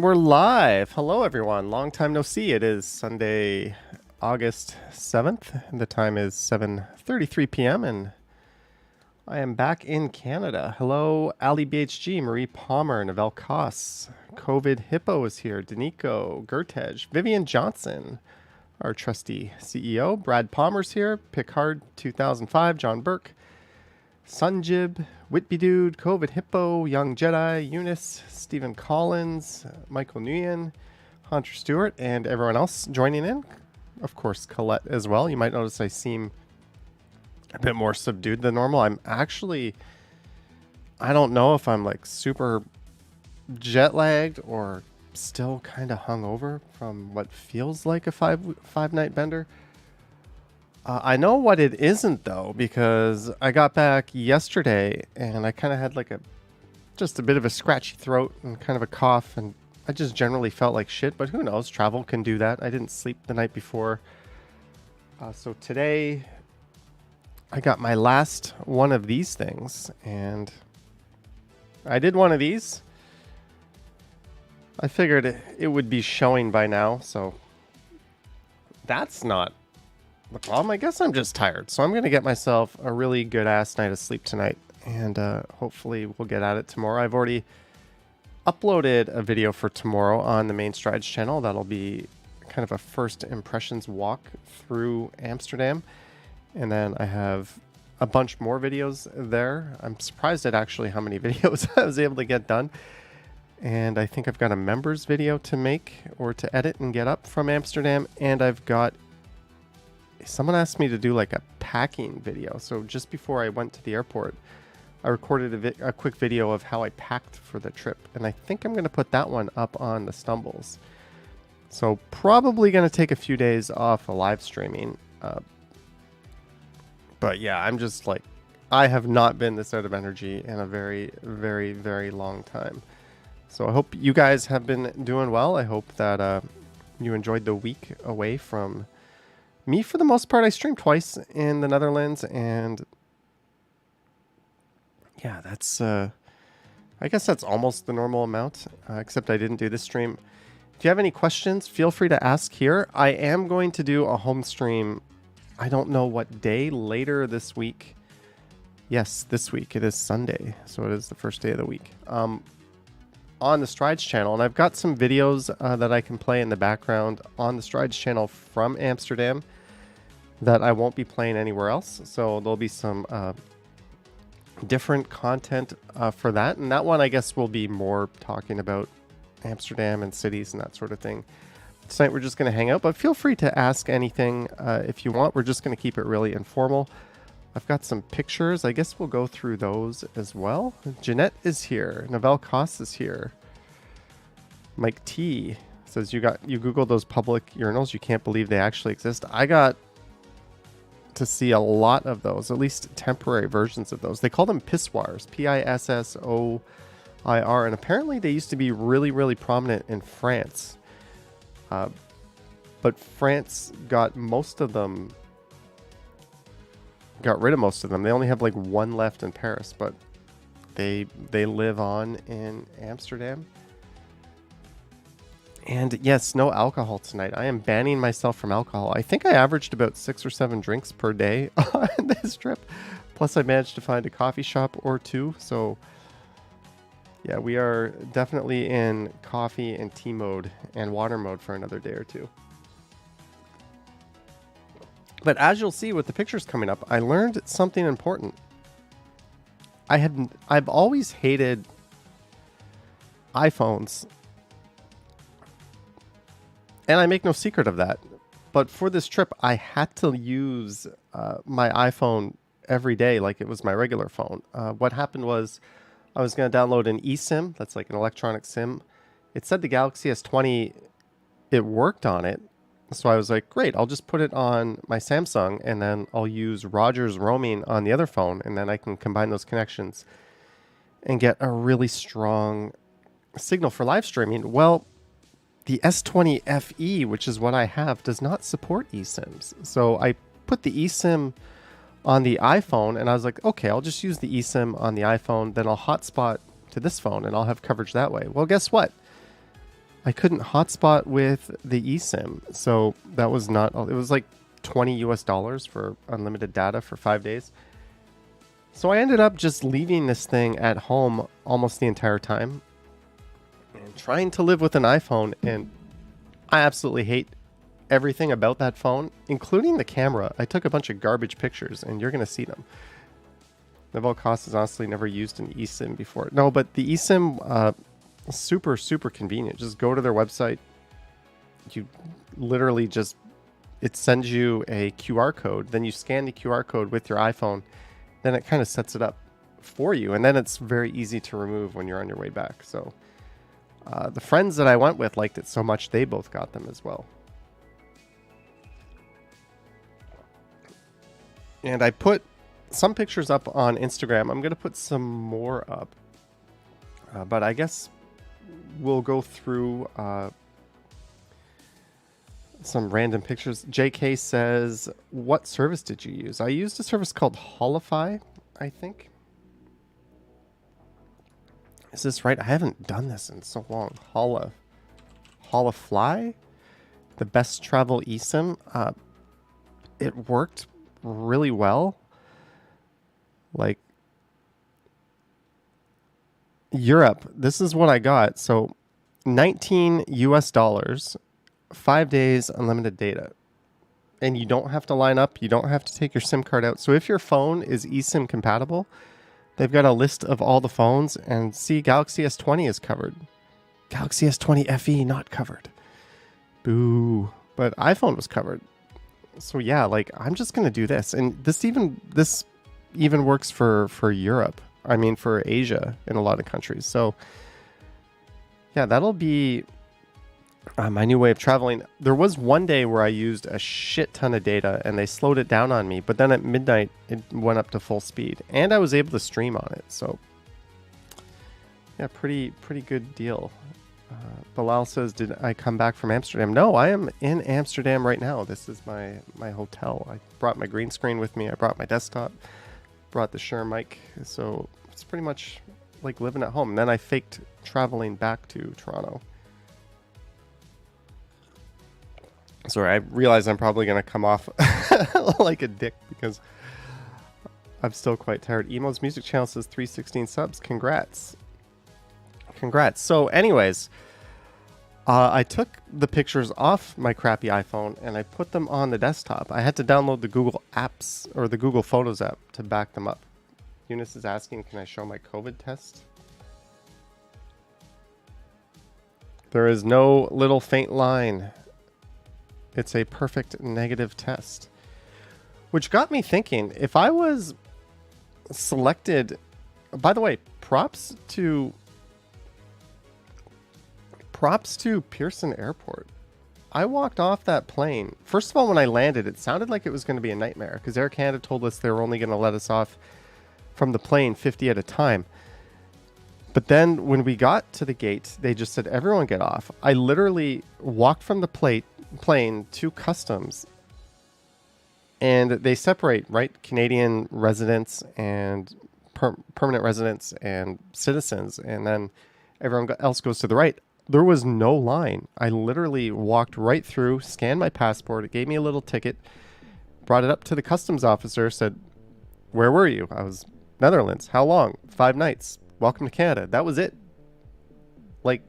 And we're live. Hello, everyone. Long time no see. It is Sunday, August 7th. And the time is 7:33 p.m. And I am back in Canada. Hello, Ali BHG, Marie Palmer, Novelle Koss, COVID Hippo is here, Danico, Gertej, Vivian Johnson, our trusty CEO, Brad Palmer's here, Picard 2005, John Burke, Sunjib, Whitby Dude, COVID Hippo, Young Jedi, Eunice, Stephen Collins, Michael Nguyen, Hunter Stewart, and everyone else joining in. Of course, Colette as well. You might notice I seem a bit more subdued than normal. I don't know if I'm like super jet lagged or still kind of hungover from what feels like a five night bender. I know what it isn't though, because I got back yesterday and I kind of had like just a bit of a scratchy throat and kind of a cough, and I just generally felt like shit, but who knows, travel can do that. I didn't sleep the night before. So today I got my last one of these things, and I did one of these. I figured it would be showing by now, so that's not the problem. I guess I'm just tired, so I'm going to get myself a really good ass night of sleep tonight, and hopefully we'll get at it tomorrow. I've already uploaded a video for tomorrow on the Main Strides channel. That'll be kind of a first impressions walk through Amsterdam, and then I have a bunch more videos there. I'm surprised at actually how many videos I was able to get done, and I think I've got a members video to make or to edit and get up from Amsterdam, and I've got someone asked me to do like a packing video. So just before I went to the airport, I recorded a quick video of how I packed for the trip. And I think I'm going to put that one up on the Stumbles. So probably going to take a few days off of live streaming. But yeah, I'm just like, I have not been this out of energy in a very, very, very long time. So I hope you guys have been doing well. I hope that you enjoyed the week away from me. For the most part, I streamed twice in the Netherlands, and yeah, that's I guess that's almost the normal amount, except I didn't do this stream. If you have any questions, feel free to ask here. I am going to do a home stream, I don't know what day, later this week. Yes, this week. It is Sunday, so it is the first day of the week. On the Strides channel, and I've got some videos that I can play in the background on the Strides channel from Amsterdam that I won't be playing anywhere else. So there'll be some different content for that, and that one I guess will be more talking about Amsterdam and cities and that sort of thing. Tonight we're just going to hang out, but feel free to ask anything if you want. We're just going to keep it really informal. I've got some pictures. I guess we'll go through those as well. Jeanette is here. Novelle Koss is here. Mike T says you Googled those public urinals. You can't believe they actually exist. I got to see a lot of those, at least temporary versions of those. They call them pissoirs, Pissoir, and apparently they used to be really, really prominent in France. But France got rid of most of them. They only have like one left in Paris, but they live on in Amsterdam. And yes, no alcohol tonight. I am banning myself from alcohol. I think I averaged about 6 or 7 drinks per day on this trip. Plus I managed to find a coffee shop or two. So yeah, we are definitely in coffee and tea mode and water mode for another day or two. But as you'll see with the pictures coming up, I learned something important. I've always hated iPhones, and I make no secret of that. But for this trip, I had to use my iPhone every day like it was my regular phone. What happened was I was going to download an eSIM. That's like an electronic SIM. It said the Galaxy S20, it worked on it. So I was like, great, I'll just put it on my Samsung, and then I'll use Rogers roaming on the other phone, and then I can combine those connections and get a really strong signal for live streaming. Well, the S20 FE, which is what I have, does not support eSIMs. So I put the eSIM on the iPhone, and I was like, okay, I'll just use the eSIM on the iPhone, then I'll hotspot to this phone, and I'll have coverage that way. Well, guess what? I couldn't hotspot with the eSIM, so that was not. It was like $20 for unlimited data for 5 days. So I ended up just leaving this thing at home almost the entire time and trying to live with an iPhone. And I absolutely hate everything about that phone, including the camera. I took a bunch of garbage pictures, and you're going to see them. Naval Cost has honestly never used an eSIM before. No, but the eSIM, super, super convenient. Just go to their website. You literally just, it sends you a QR code. Then you scan the QR code with your iPhone. Then it kind of sets it up for you. And then it's very easy to remove when you're on your way back. So the friends that I went with liked it so much, they both got them as well. And I put some pictures up on Instagram. I'm going to put some more up. But I guess we'll go through some random pictures. JK says, what service did you use? I used a service called Holify, I think. Is this right? I haven't done this in so long. Holify? The best travel eSIM. It worked really well. Like, Europe, this is what I got. So $19, 5 days, unlimited data. And you don't have to line up. You don't have to take your SIM card out. So if your phone is eSIM compatible, they've got a list of all the phones, and see, Galaxy S20 is covered. Galaxy S20 FE not covered. Boo. But iPhone was covered. So yeah, like, I'm just going to do this. And this even works for Europe. I mean, for Asia in a lot of countries. So yeah, that'll be my new way of traveling. There was one day where I used a shit ton of data and they slowed it down on me. But then at midnight, it went up to full speed. And I was able to stream on it. So yeah, pretty good deal. Bilal says, did I come back from Amsterdam? No, I am in Amsterdam right now. This is my hotel. I brought my green screen with me. I brought my desktop. Brought the Shure mic, so it's pretty much like living at home. And then I faked traveling back to Toronto. Sorry, I realize I'm probably going to come off like a dick because I'm still quite tired. Emo's music channel says 316 subs. Congrats. So anyways, I took the pictures off my crappy iPhone and I put them on the desktop. I had to download the Google Apps or the Google Photos app to back them up. Eunice is asking, can I show my COVID test? There is no little faint line. It's a perfect negative test. Which got me thinking, if I was selected... By the way, props to Pearson Airport. I walked off that plane. First of all, when I landed, it sounded like it was going to be a nightmare because Air Canada told us they were only going to let us off from the plane 50 at a time. But then when we got to the gate, they just said, everyone get off. I literally walked from the plane to customs and they separate, right? Canadian residents and permanent residents and citizens. And then everyone else goes to the right. There was no line. I literally walked right through, scanned my passport. It gave me a little ticket, brought it up to the customs officer, said, where were you? I was Netherlands. How long? 5 nights. Welcome to Canada. That was it. Like,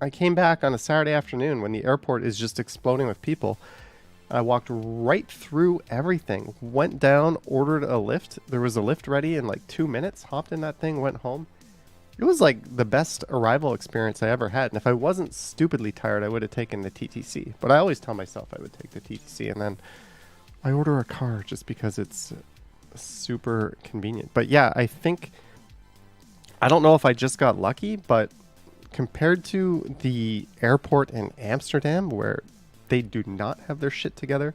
I came back on a Saturday afternoon when the airport is just exploding with people. I walked right through everything. Went down, ordered a lift. There was a lift ready in like 2 minutes. Hopped in that thing, went home. It was like the best arrival experience I ever had. And if I wasn't stupidly tired, I would have taken the TTC. But I always tell myself I would take the TTC. And then I order a car just because it's super convenient. But yeah, I don't know if I just got lucky, but compared to the airport in Amsterdam, where they do not have their shit together,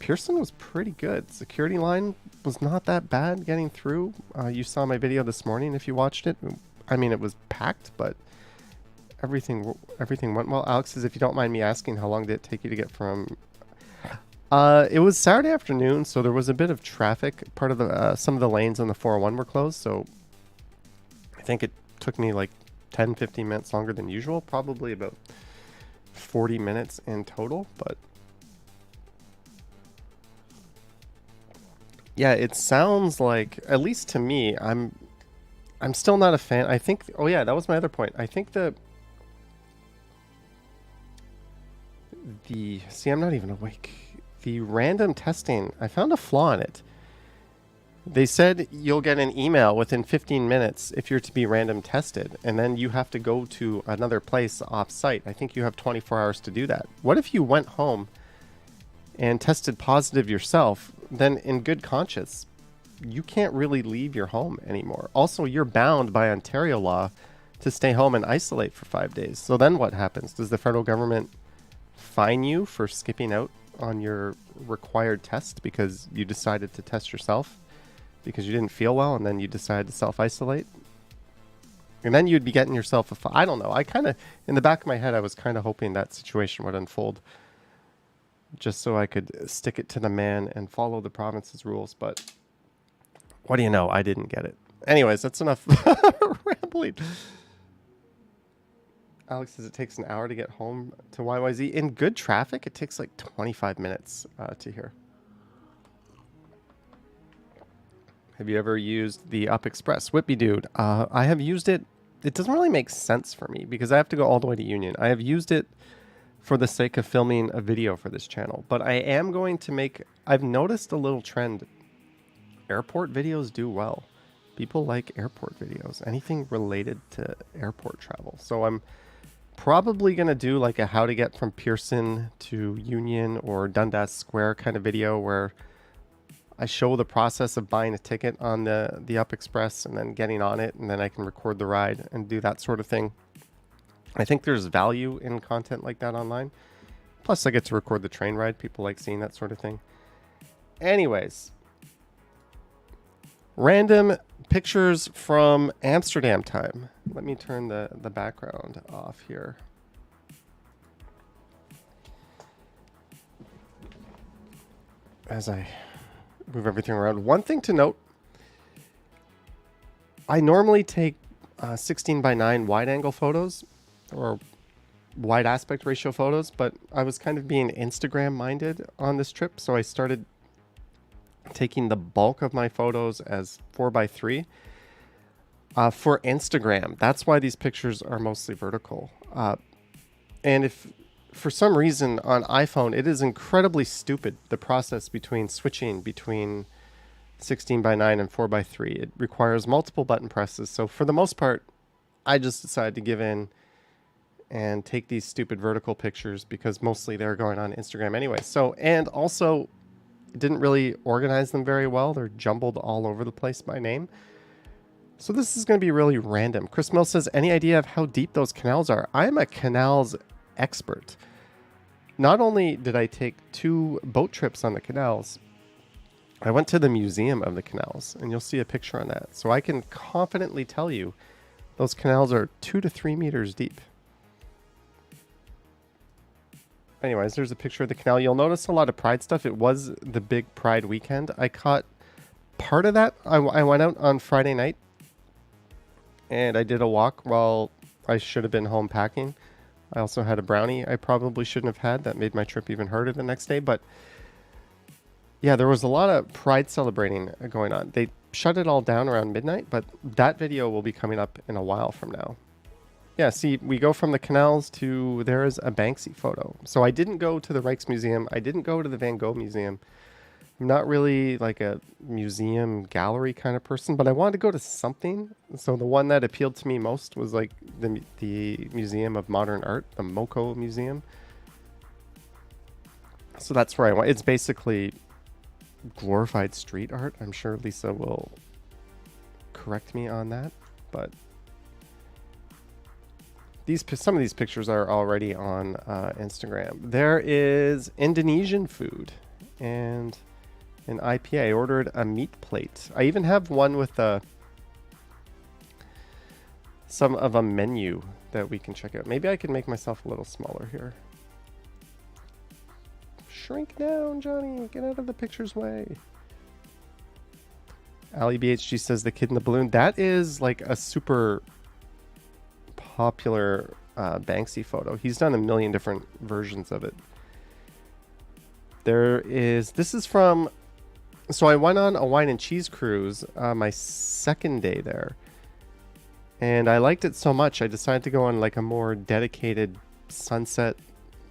Pearson was pretty good. Security line was not that bad getting through. You saw my video this morning if you watched it. I mean, it was packed, but everything went well. Alex says, if you don't mind me asking, how long did it take you to get from... it was Saturday afternoon, so there was a bit of traffic. Part of the some of the lanes on the 401 were closed, so I think it took me like 10-15 minutes longer than usual, probably about 40 minutes in total. But yeah, it sounds like, at least to me, I'm still not a fan. I think, oh yeah, that was my other point. I think see, I'm not even awake. The random testing, I found a flaw in it. They said you'll get an email within 15 minutes if you're to be random tested, and then you have to go to another place off-site. I think you have 24 hours to do that. What if you went home and tested positive yourself? Then in good conscience, you can't really leave your home anymore. Also, you're bound by Ontario law to stay home and isolate for 5 days. So then what happens? Does the federal government fine you for skipping out on your required test because you decided to test yourself because you didn't feel well, and then you decided to self-isolate? And then you'd be getting yourself I don't know. I kind of, in the back of my head, I was kind of hoping that situation would unfold just so I could stick it to the man and follow the province's rules. But what do you know? I didn't get it. Anyways, that's enough rambling. Alex says it takes an hour to get home to YYZ. In good traffic, it takes like 25 minutes to here. Have you ever used the Up Express? Whippy dude, I have used it. It doesn't really make sense for me because I have to go all the way to Union. I have used it for the sake of filming a video for this channel, but I am going to make, I've noticed a little trend. Airport videos do well. People like airport videos, anything related to airport travel. So I'm probably going to do like a how to get from Pearson to Union or Dundas Square kind of video where I show the process of buying a ticket on the Up Express and then getting on it, and then I can record the ride and do that sort of thing. I think there's value in content like that online. Plus I get to record the train ride. People like seeing that sort of thing. Anyways, random pictures from Amsterdam time. Let me turn the background off here. As I move everything around. One thing to note, I normally take 16:9 wide angle photos or wide aspect ratio photos, but I was kind of being Instagram minded on this trip, so I started taking the bulk of my photos as 4:3 for Instagram. That's why these pictures are mostly vertical. And if for some reason on iPhone, it is incredibly stupid, the process between switching between 16:9 and 4:3. It requires multiple button presses. So for the most part, I just decided to give in and take these stupid vertical pictures because mostly they're going on Instagram anyway. So, and also didn't really organize them very well. They're jumbled all over the place by name. So this is going to be really random. Chris Mill says, any idea of how deep those canals are? I'm a canals expert. Not only did I take 2 boat trips on the canals, I went to the museum of the canals, and you'll see a picture on that. So I can confidently tell you those canals are 2 to 3 meters deep. Anyways, there's a picture of the canal. You'll notice a lot of Pride stuff. It was the big Pride weekend. I caught part of that. I went out on Friday night, and I did a walk while I should have been home packing. I also had a brownie I probably shouldn't have had. That made my trip even harder the next day. But yeah, there was a lot of Pride celebrating going on. They shut it all down around midnight, but that video will be coming up in a while from now. Yeah, see, we go from the canals to, there is a Banksy photo. So I didn't go to the Rijksmuseum. I didn't go to the Van Gogh Museum. I'm not really like a museum gallery kind of person, but I wanted to go to something. So the one that appealed to me most was like the Museum of Modern Art, the MoCo Museum. So that's where I went. It's basically glorified street art. I'm sure Lisa will correct me on that, but some of these pictures are already on Instagram. There is Indonesian food and an IPA. I ordered a meat plate. I even have one with some of a menu that we can check out. Maybe I can make myself a little smaller here. Shrink down, Johnny. Get out of the picture's way. Ali BHG says the kid in the balloon. That is like a super popular Banksy photo. He's done a million different versions of it. This is from, so I went on a wine and cheese cruise my second day there. And I liked it so much, I decided to go on like a more dedicated sunset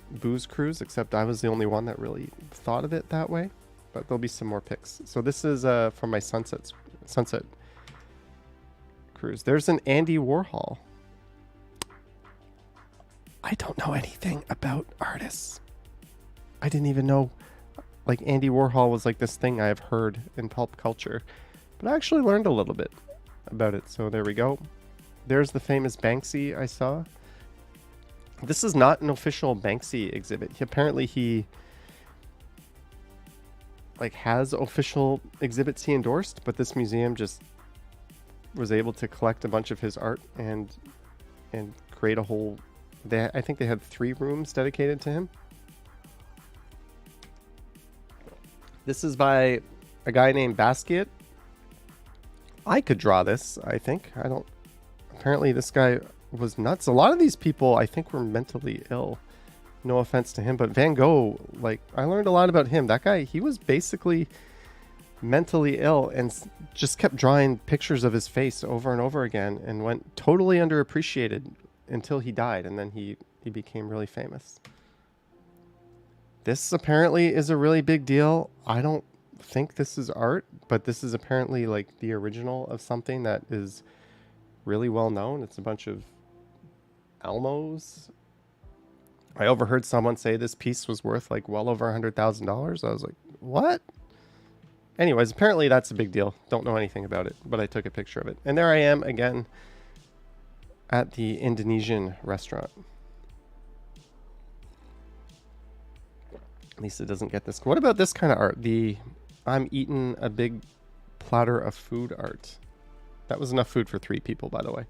booze cruise, except I was the only one that really thought of it that way. But there'll be some more pics. So this is from my sunset cruise. There's an Andy Warhol. I don't know anything about artists. I didn't even know like Andy Warhol was like this thing I've heard in pulp culture. But I actually learned a little bit about it. So there we go. There's the famous Banksy I saw. This is not an official Banksy exhibit. Apparently he like has official exhibits he endorsed, but this museum just was able to collect a bunch of his art and create a whole. I think they had 3 rooms dedicated to him. This is by a guy named Basquiat. I could draw this, I think. I don't. Apparently this guy was nuts. A lot of these people, I think, were mentally ill. No offense to him, but Van Gogh, like, I learned a lot about him. That guy, he was basically mentally ill and just kept drawing pictures of his face over and over again and went totally underappreciated until he died, and then he became really famous. This apparently is a really big deal. I don't think this is art, but this is apparently like the original of something that is really well known. It's a bunch of Elmos. I overheard someone say this piece was worth like well over $100,000. I was like, what? Anyways, apparently that's a big deal. Don't know anything about it, but I took a picture of it. And there I am again at the Indonesian restaurant. Lisa doesn't get this. What about this kind of art? I'm eating a big platter of food art. That was enough food for 3 people, by the way.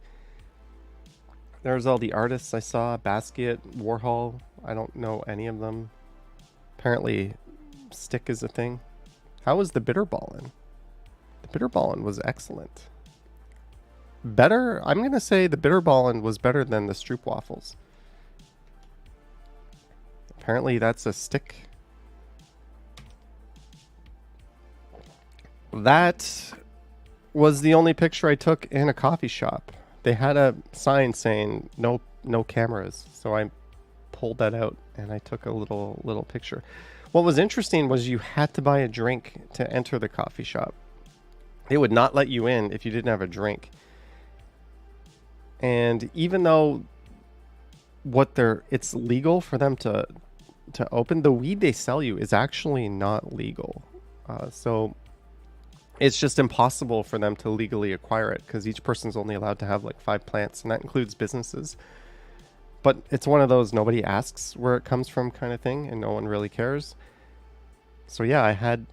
There's all the artists I saw. Basquiat, Warhol. I don't know any of them. Apparently, stick is a thing. How was the Bitterballin? The Bitterballin was excellent. Better? I'm going to say the Bitterballin was better than the Stroopwafels. Apparently, that's a stick. That was the only picture I took in a coffee shop. They had a sign saying no cameras, so I pulled that out and I took a little picture. What was interesting was you had to buy a drink to enter the coffee shop. They would not let you in if you didn't have a drink. And even though it's legal for them to open, the weed they sell you is actually not legal. So it's just impossible for them to legally acquire it because each person's only allowed to have like 5 plants, and that includes businesses. But it's one of those nobody asks where it comes from kind of thing, and no one really cares. So yeah, I had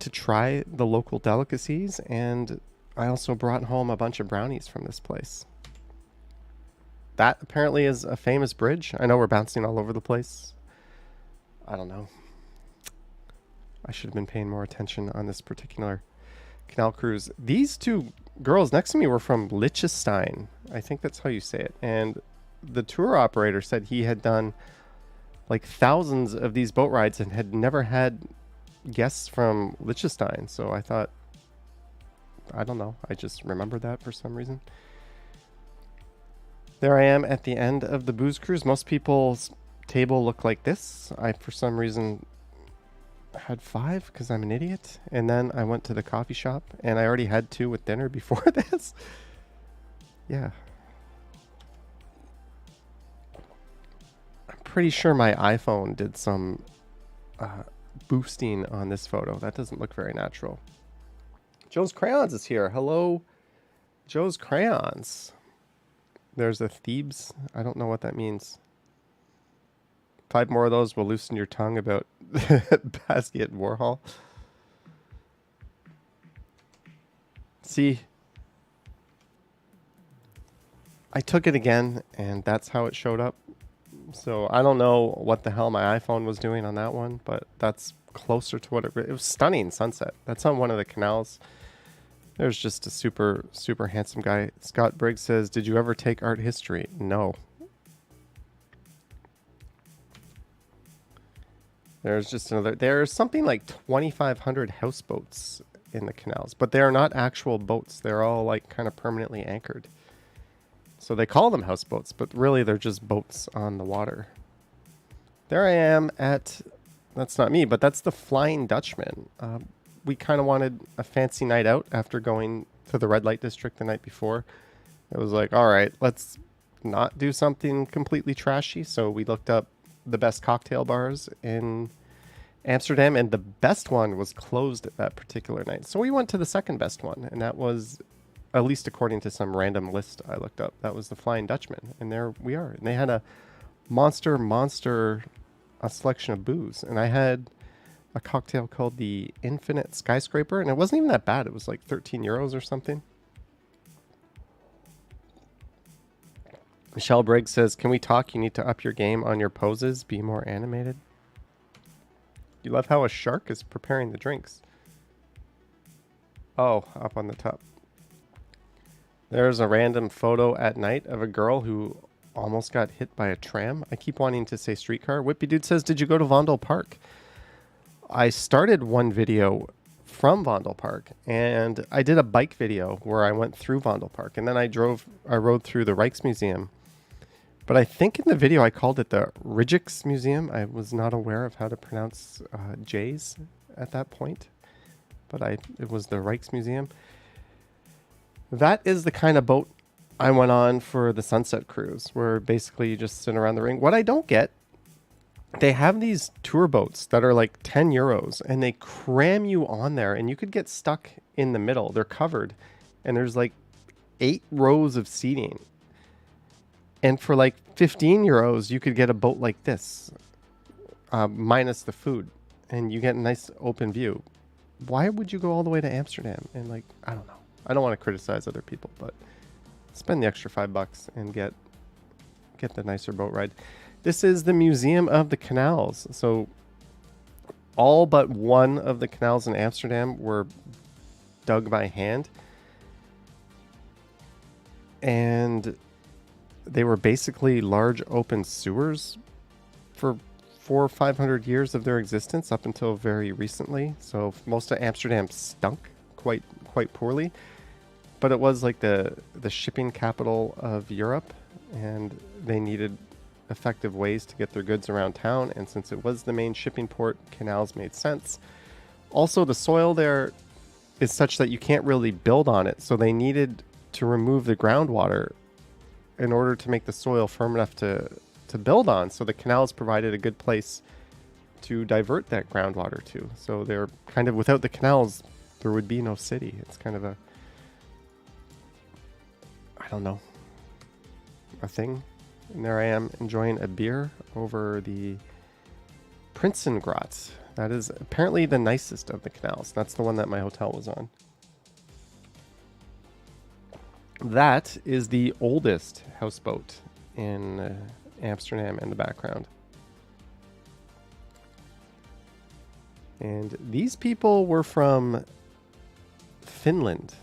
to try the local delicacies, and I also brought home a bunch of brownies from this place. That apparently is a famous bridge. I know we're bouncing all over the place. I don't know. I should have been paying more attention on this particular canal cruise. These 2 girls next to me were from Liechtenstein. I think that's how you say it. And the tour operator said he had done like thousands of these boat rides and had never had guests from Liechtenstein. So I thought, I don't know. I just remembered that for some reason. There I am at the end of the booze cruise. Most people's table looked like this. I, for some reason, had 5 because I'm an idiot. And then I went to the coffee shop and I already had 2 with dinner before this. Yeah. I'm pretty sure my iPhone did some boosting on this photo. That doesn't look very natural. Joe's Crayons is here. Hello, Joe's Crayons. There's a Thebes. I don't know what that means. 5 more of those will loosen your tongue about Basquiat Warhol. See, I took it again, and that's how it showed up. So I don't know what the hell my iPhone was doing on that one, but that's closer to what it was. Stunning sunset. That's on one of the canals. There's just a super, super handsome guy. Scott Briggs says, did you ever take art history? No. There's just another. There's something like 2,500 houseboats in the canals, but they are not actual boats. They're all like kind of permanently anchored. So they call them houseboats, but really they're just boats on the water. There I am at, that's not me, but that's the Flying Dutchman. We kind of wanted a fancy night out after going to the red light district the night before. It was like, all right, let's not do something completely trashy. So we looked up the best cocktail bars in Amsterdam, and the best one was closed at that particular night. So we went to the second best one, and that was, at least according to some random list I looked up, that was the Flying Dutchman. And there we are. And they had a monster selection of booze. And I had a cocktail called the Infinite Skyscraper, and it wasn't even that bad. It was like 13 euros or something. Michelle Briggs says, can we talk? You need to up your game on your poses. Be more animated. You love how a shark is preparing the drinks. Oh, up on the top. There's a random photo at night of a girl who almost got hit by a tram. I keep wanting to say streetcar. Whippy Dude says, did you go to Vondel Park? I started one video from Vondel Park, and I did a bike video where I went through Vondel Park, and then I rode through the Rijksmuseum. But I think in the video I called it the Rijksmuseum. I was not aware of how to pronounce J's at that point, but it was the Rijksmuseum. That is the kind of boat I went on for the Sunset Cruise, where basically you just sit around the ring. What I don't get, they have these tour boats that are like 10 euros, and they cram you on there, and you could get stuck in the middle. They're covered, and there's like 8 rows of seating. And for like 15 euros, you could get a boat like this, minus the food, and you get a nice open view. Why would you go all the way to Amsterdam? And like, I don't know. I don't want to criticize other people, but spend the extra $5 and get the nicer boat ride. This is the Museum of the Canals. So all but one of the canals in Amsterdam were dug by hand. And they were basically large open sewers for 400 or 500 years of their existence up until very recently. So most of Amsterdam stunk quite poorly. But it was like the shipping capital of Europe, and they needed effective ways to get their goods around town, and since it was the main shipping port, canals made sense. Also, the soil there is such that you can't really build on it, so they needed to remove the groundwater in order to make the soil firm enough to build on, so the canals provided a good place to divert that groundwater to. So they're kind of, without the canals, there would be no city. It's kind of a, I don't know, a thing. And there I am enjoying a beer over the Prinsengracht. That is apparently the nicest of the canals. That's the one that my hotel was on. That is the oldest houseboat in Amsterdam in the background. And these people were from Finland,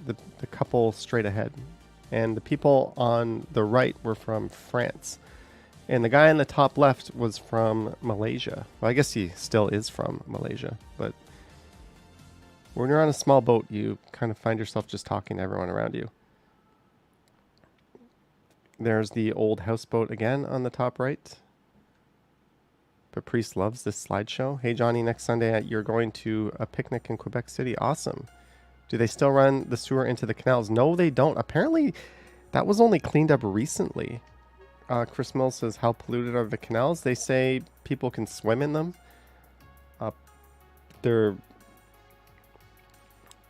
the couple straight ahead. And the people on the right were from France. And the guy on the top left was from Malaysia. Well, I guess he still is from Malaysia. But when you're on a small boat, you kind of find yourself just talking to everyone around you. There's the old houseboat again on the top right. Patrice loves this slideshow. Hey, Johnny, next Sunday you're going to a picnic in Quebec City. Awesome. Do they still run the sewer into the canals? No, they don't. Apparently, that was only cleaned up recently. Chris Mills says, how polluted are the canals? They say people can swim in them.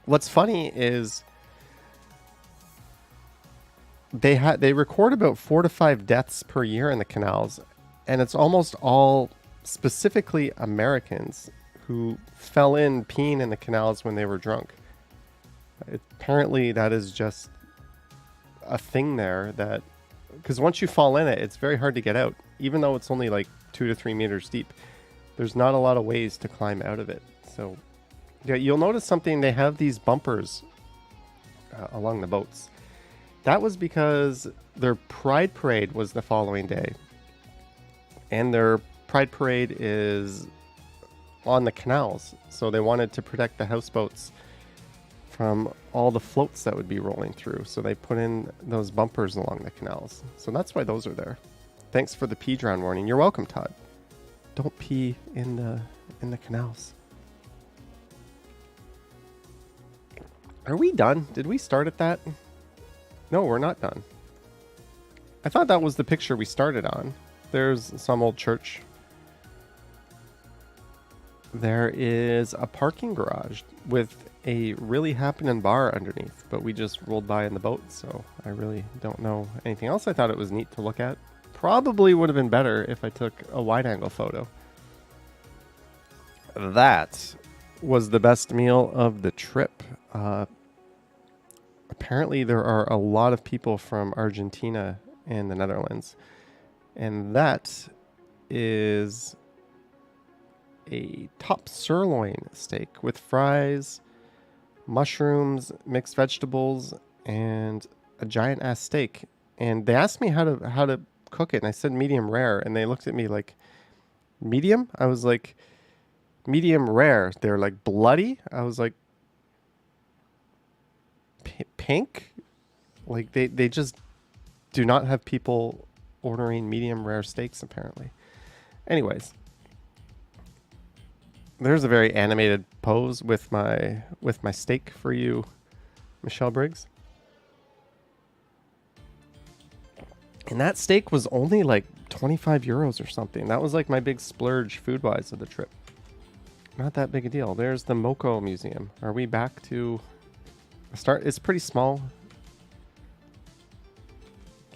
What's funny is they record about 4 to 5 deaths per year in the canals, and it's almost all specifically Americans who fell in peeing in the canals when they were drunk. Apparently that is just a thing there, that because once you fall in it, it's very hard to get out. Even though it's only like 2 to 3 meters deep, there's not a lot of ways to climb out of it. So yeah, you'll notice something. They have these bumpers along the boats. That was because their Pride Parade was the following day. And their Pride Parade is on the canals. So they wanted to protect the houseboats from all the floats that would be rolling through. So they put in those bumpers along the canals. So that's why those are there. Thanks for the pee drown warning. You're welcome, Todd. Don't pee in the canals. Are we done? Did we start at that? No, we're not done. I thought that was the picture we started on. There's some old church. There is a parking garage with a really happening bar underneath, but we just rolled by in the boat, so I really don't know anything else. I thought it was neat to look at. Probably would have been better if I took a wide-angle photo. That was the best meal of the trip. Apparently there are a lot of people from Argentina and the Netherlands, and that is a top sirloin steak with fries, mushrooms, mixed vegetables, and a giant ass steak. And they asked me how to cook it, and I said medium rare, and they looked at me like, medium? I was like, medium rare. They're like, bloody? I was like, pink? Like they just do not have people ordering medium rare steaks apparently. Anyways, there's a very animated pose with my steak for you, Michelle Briggs. And that steak was only like 25 euros or something. That was like my big splurge food-wise of the trip. Not that big a deal. There's the Moco Museum. Are we back to a start? It's pretty small.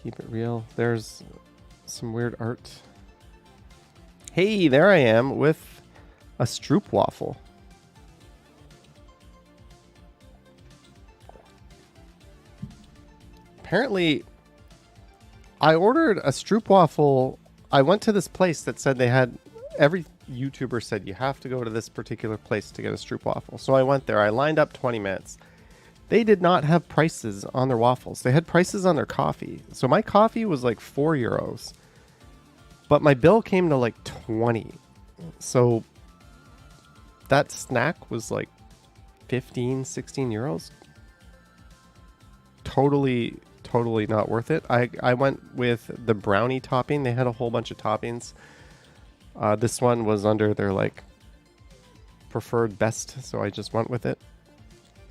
Keep it real. There's some weird art. Hey, there I am with a stroopwafel. Apparently, I ordered a stroopwafel. I went to this place that said they had, every YouTuber said you have to go to this particular place to get a stroopwafel. So I went there. I lined up 20 minutes. They did not have prices on their waffles. They had prices on their coffee. So my coffee was like 4 euros. But my bill came to like 20. So that snack was like 15, 16 euros. Totally not worth it. I went with the brownie topping. They had a whole bunch of toppings. This one was under their like preferred best, so I just went with it.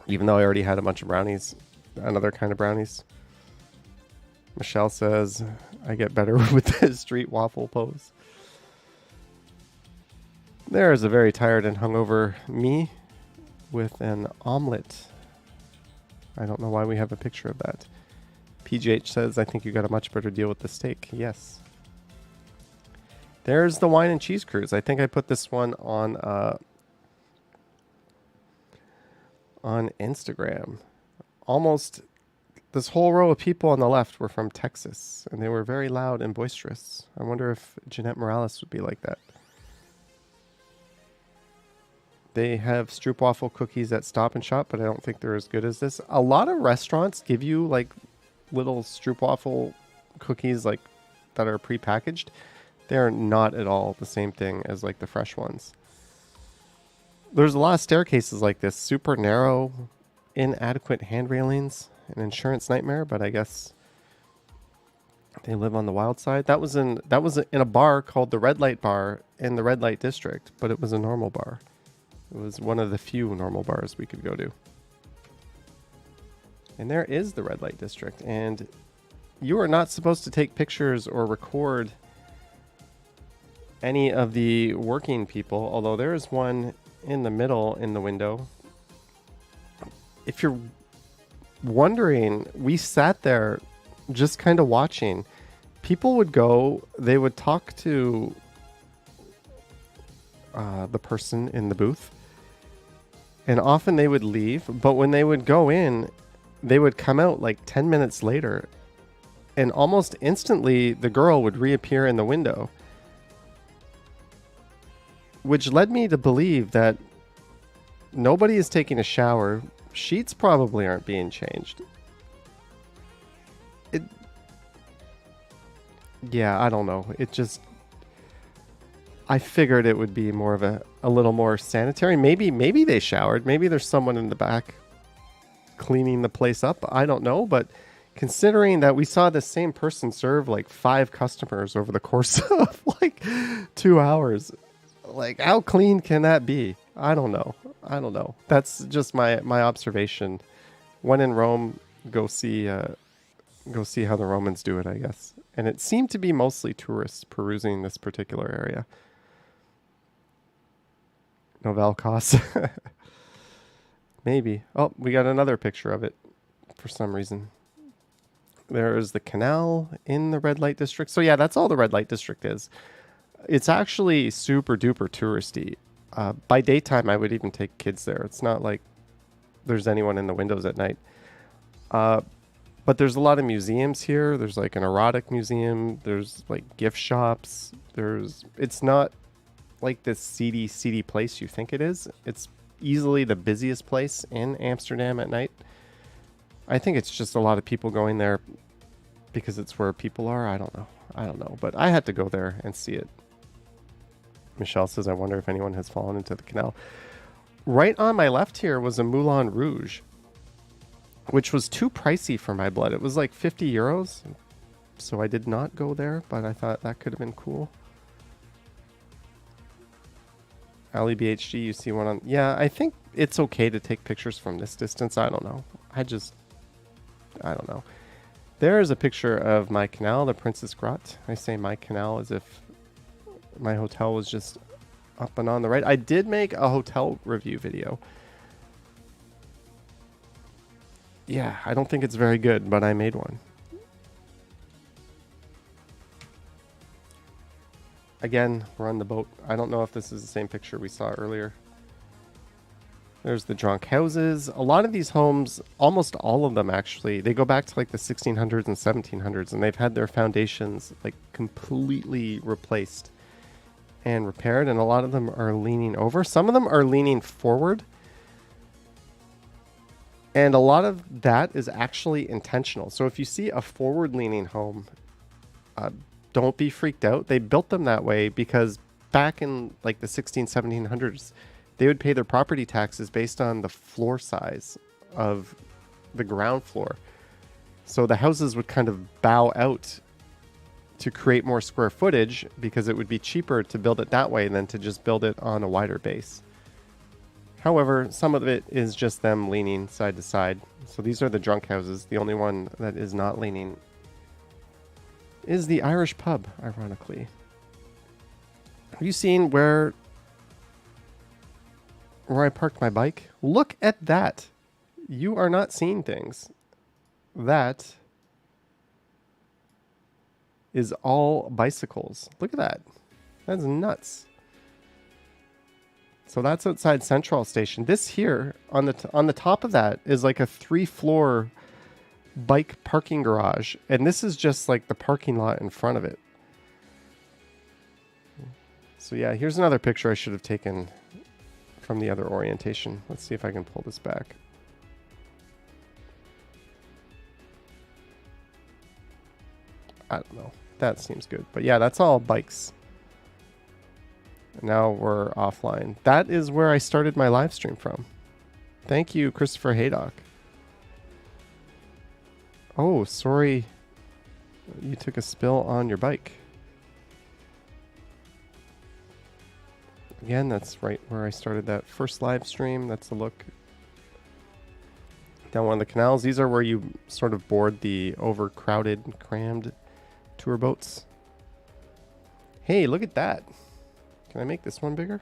Even though I already had a bunch of brownies, another kind of brownies. Michelle says, I get better with the street waffle pose. There is a very tired and hungover me with an omelet. I don't know why we have a picture of that. PGH says, I think you got a much better deal with the steak. Yes. There's the wine and cheese cruise. I think I put this one on Instagram. Almost this whole row of people on the left were from Texas, and they were very loud and boisterous. I wonder if Jeanette Morales would be like that. They have stroopwafel cookies at Stop and Shop, but I don't think they're as good as this. A lot of restaurants give you like little stroopwafel cookies like that are prepackaged. They're not at all the same thing as like the fresh ones. There's a lot of staircases like this, super narrow, inadequate hand railings, an insurance nightmare, but I guess they live on the wild side. That was in a bar called the Red Light Bar in the Red Light District, but it was a normal bar. It was one of the few normal bars we could go to. And there is the Red Light District, and you are not supposed to take pictures or record any of the working people, although there is one in the middle in the window. If you're wondering, we sat there just kind of watching. People would go, they would talk to the person in the booth, and often they would leave, but when they would go in, they would come out like 10 minutes later, and almost instantly the girl would reappear in the window, which led me to believe that nobody is taking a shower. Sheets probably aren't being changed. Yeah, I don't know. It just, I figured it would be more of a little more sanitary. Maybe they showered. Maybe there's someone in the back cleaning the place up. I don't know, but considering that we saw the same person serve like 5 customers over the course of like 2 hours, like how clean can that be? I don't know. That's just my observation. When in Rome, go see how the Romans do it, I guess. And it seemed to be mostly tourists perusing this particular area. Novel costs. Maybe. Oh, we got another picture of it for some reason. There is the canal in the red light district. So yeah, that's all the red light district is. It's actually super duper touristy. By daytime, I would even take kids there. It's not like there's anyone in the windows at night. But there's a lot of museums here. There's like an erotic museum. There's like gift shops. It's not like this seedy place you think it is. It's easily the busiest place in Amsterdam at night. I think it's just a lot of people going there because it's where people are. I don't know. But I had to go there and see it. Michelle says, I wonder if anyone has fallen into the canal. Right on my left here was a Moulin Rouge, which was too pricey for my blood. It was like 50 euros. So I did not go there, but I thought that could have been cool. Ali BHG, you see one on... Yeah, I think it's okay to take pictures from this distance. I don't know. I don't know. There is a picture of my canal, the Princess Grot. I say my canal as if my hotel was just up and on the right. I did make a hotel review video. Yeah, I don't think it's very good, but I made one. Again, we're on the boat. I don't know if this is the same picture we saw earlier. There's the drunk houses. A lot of these homes, almost all of them actually, they go back to like the 1600s and 1700s, and they've had their foundations like completely replaced and repaired, and a lot of them are leaning over. Some of them are leaning forward. And a lot of that is actually intentional. So if you see a forward-leaning home, don't be freaked out. They built them that way because back in like the 1700s, they would pay their property taxes based on the floor size of the ground floor. So the houses would kind of bow out to create more square footage because it would be cheaper to build it that way than to just build it on a wider base. However, some of it is just them leaning side to side. So these are the drunk houses. The only one that is not leaning is the Irish pub, ironically. Have you seen where I parked my bike? Look at that. You are not seeing things. That is all bicycles. Look at that. That's nuts. So that's outside Central Station. This here on the top of that is like a 3-floor bike parking garage, and this is just like the parking lot in front of it. So yeah, here's another picture I should have taken from the other orientation. Let's see if I can pull this back. I don't know. That seems good. But yeah, that's all bikes. Now we're offline. That is where I started my live stream from. Thank you, Christopher Haydock. Oh, sorry. You took a spill on your bike. Again, that's right where I started that first live stream. That's a look down one of the canals. These are where you sort of board the overcrowded, crammed tour boats. Hey, look at that. Can I make this one bigger?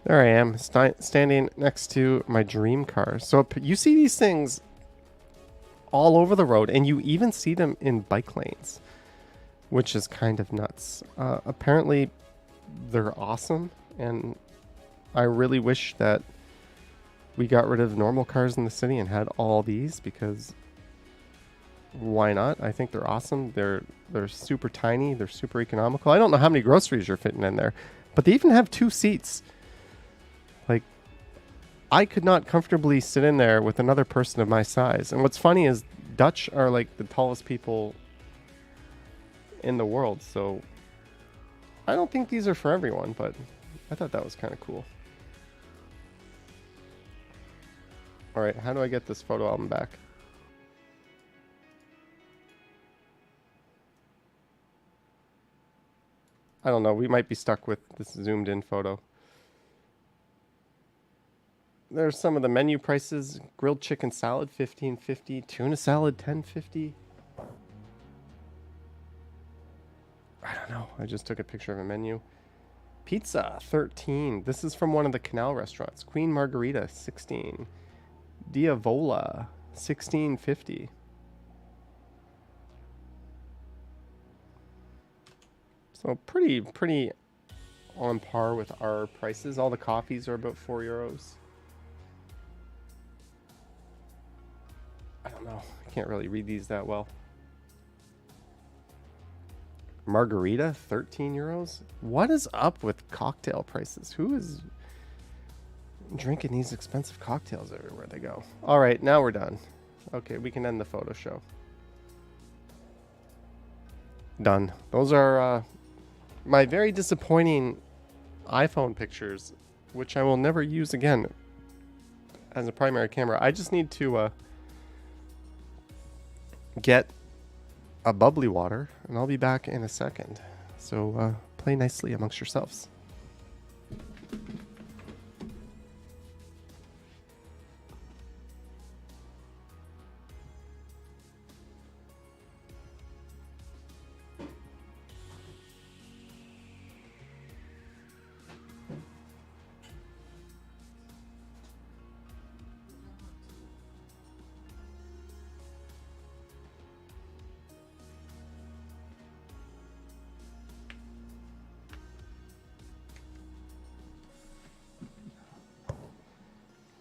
There I am, standing next to my dream car. So you see these things all over the road, and you even see them in bike lanes, which is kind of nuts. Apparently, they're awesome, and I really wish that we got rid of normal cars in the city and had all these, because Why not? I think they're awesome. They're super tiny. They're super economical. I don't know how many groceries you're fitting in there, but they even have 2 seats. Like, I could not comfortably sit in there with another person of my size. And what's funny is Dutch are like the tallest people in the world, so I don't think these are for everyone, but I thought that was kind of cool. All right, how do I get this photo album back? I don't know. We might be stuck with this zoomed in photo. There's some of the menu prices. Grilled chicken salad, $15.50. Tuna salad, $10.50. I don't know. I just took a picture of a menu. Pizza, $13. This is from one of the canal restaurants. Queen Margarita, $16. Diavola, $16.50. So pretty on par with our prices. All the coffees are about €4. I don't know. I can't really read these that well. Margarita, €13. What is up with cocktail prices? Who is drinking these expensive cocktails everywhere they go? All right, now we're done. Okay, we can end the photo show. Done. Those are my very disappointing iPhone pictures, which I will never use again as a primary camera. I just need to get a bubbly water, and I'll be back in a second. So play nicely amongst yourselves.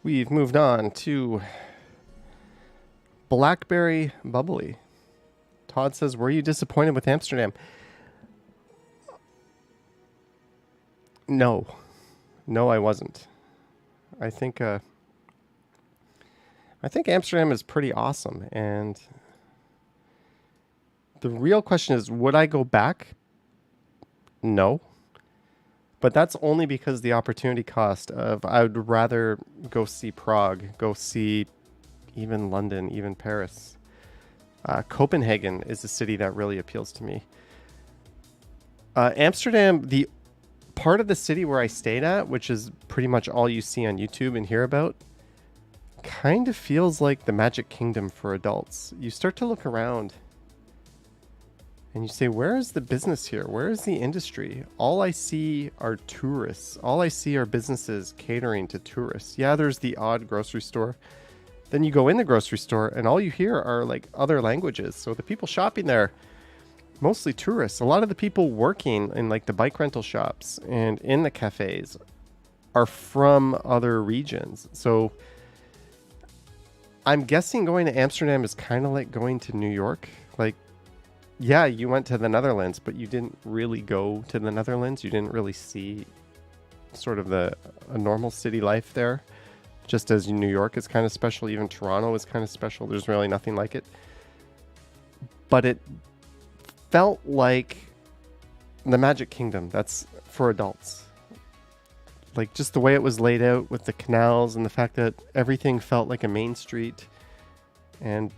We've moved on to Blackberry Bubbly. Todd says, were you disappointed with Amsterdam? No. No, I wasn't. I think Amsterdam is pretty awesome, and the real question is, would I go back? No. But that's only because the opportunity cost of I would rather go see Prague, go see even London, even Paris. Copenhagen is a city that really appeals to me. Amsterdam, the part of the city where I stayed at, which is pretty much all you see on YouTube and hear about, kind of feels like the Magic Kingdom for adults. You start to look around and you say, where is the business here? Where is the industry? All I see are tourists. All I see are businesses catering to tourists. Yeah, there's the odd grocery store. Then you go in the grocery store and all you hear are like other languages. So the people shopping there, mostly tourists. A lot of the people working in like the bike rental shops and in the cafes are from other regions. So I'm guessing going to Amsterdam is kind of like going to New York. Like, yeah, you went to the Netherlands, but you didn't really go to the Netherlands. You didn't really see sort of a normal city life there. Just as New York is kind of special, even Toronto is kind of special. There's really nothing like it. But it felt like the Magic Kingdom. That's for adults. Like just the way it was laid out with the canals and the fact that everything felt like a main street. And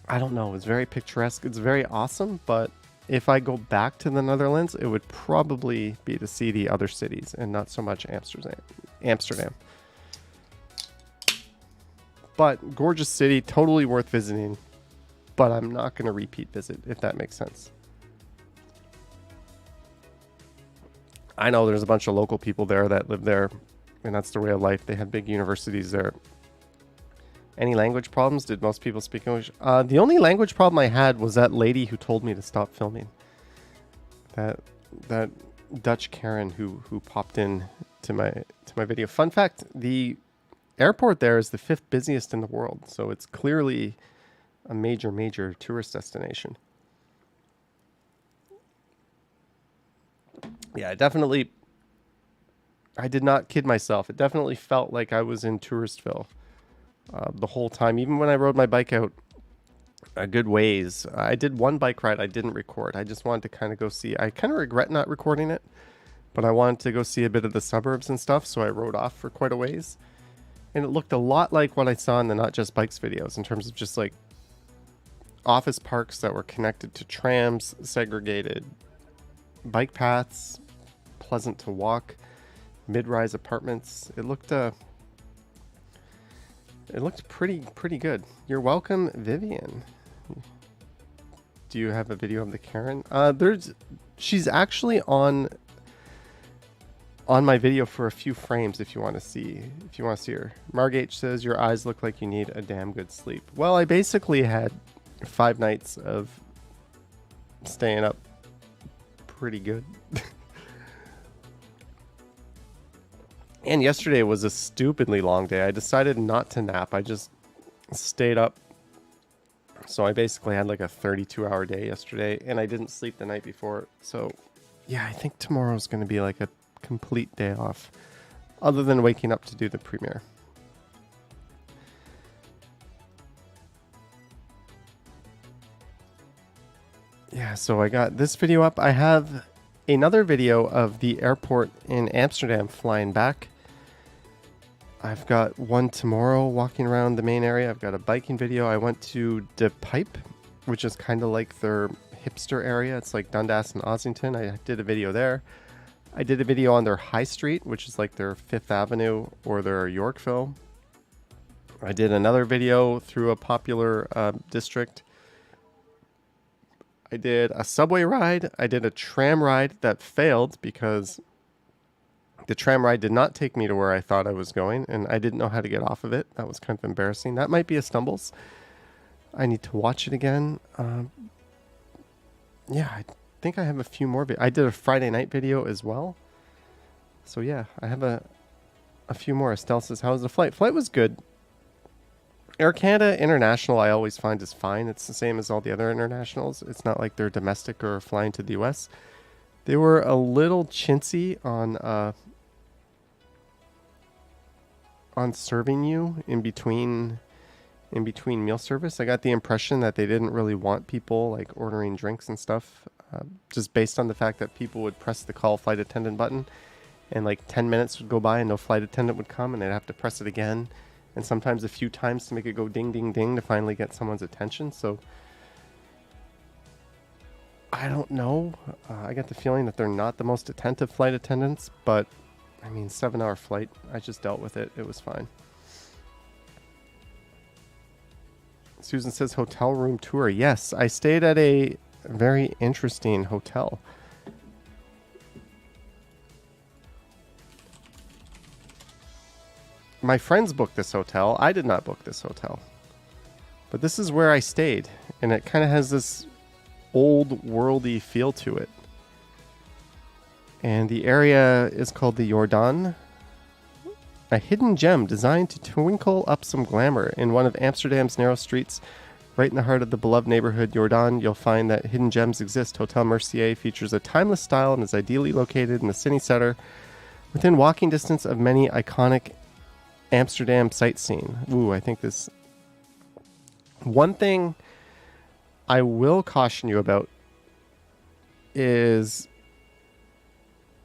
I don't know, it's very picturesque. It's very awesome, but if I go back to the Netherlands, it would probably be to see the other cities and not so much Amsterdam. But gorgeous city, totally worth visiting, but I'm not going to repeat visit, if that makes sense. I know there's a bunch of local people there that live there, and that's their way of life. They have big universities there. Any language problems? Did most people speak English? The only language problem I had was that lady who told me to stop filming. That Dutch Karen who popped in to my video. Fun fact, the airport there is the 5th busiest in the world. So it's clearly a major tourist destination. Yeah, I did not kid myself. It definitely felt like I was in Touristville the whole time. Even when I rode my bike out a good ways, I did one bike ride I didn't record. I just wanted to kind of go see. I kind of regret not recording it, but I wanted to go see a bit of the suburbs and stuff, so I rode off for quite a ways. And it looked a lot like what I saw in the Not Just Bikes videos in terms of just like office parks that were connected to trams, segregated bike paths, pleasant to walk, mid-rise apartments. It looked pretty good. You're welcome, Vivian. Do you have a video of the Karen? She's actually on my video for a few frames if you want to see her. Marg H says your eyes look like you need a damn good sleep. Well, I basically had 5 nights of staying up pretty good. And yesterday was a stupidly long day. I decided not to nap. I just stayed up. So I basically had like a 32-hour day yesterday, and I didn't sleep the night before. So yeah, I think tomorrow's going to be like a complete day off, other than waking up to do the premiere. Yeah, so I got this video up. I have another video of the airport in Amsterdam flying back. I've got one tomorrow walking around the main area. I've got a biking video. I went to De Pipe, which is kind of like their hipster area. It's like Dundas and Ossington. I did a video there. I did a video on their High Street, which is like their Fifth Avenue or their Yorkville. I did another video through a popular district. I did a subway ride. I did a tram ride that failed because the tram ride did not take me to where I thought I was going, and I didn't know how to get off of it. That was kind of embarrassing. That might be a stumbles. I need to watch it again. Yeah, I think I have a few more. I did a Friday night video as well. So yeah, I have a few more. Estelle says, how was the flight? Flight was good. Air Canada International I always find is fine. It's the same as all the other internationals. It's not like they're domestic or flying to the US. They were a little chintzy on serving you in between meal service. I got the impression that they didn't really want people like ordering drinks and stuff, just based on the fact that people would press the call flight attendant button and like 10 minutes would go by and no flight attendant would come, and they'd have to press it again, and sometimes a few times to make it go ding ding ding to finally get someone's attention. So I don't know. I got the feeling that they're not the most attentive flight attendants, but I mean, 7-hour flight. I just dealt with it. It was fine. Susan says hotel room tour. Yes, I stayed at a very interesting hotel. My friends booked this hotel. I did not book this hotel. But this is where I stayed, and it kind of has this old worldy feel to it. And the area is called the Jordaan, a hidden gem designed to twinkle up some glamour in one of Amsterdam's narrow streets. Right in the heart of the beloved neighborhood Jordaan, you'll find that hidden gems exist. Hotel Mercier features a timeless style and is ideally located in the city center, within walking distance of many iconic Amsterdam sightseeing. Ooh, I think this... One thing I will caution you about is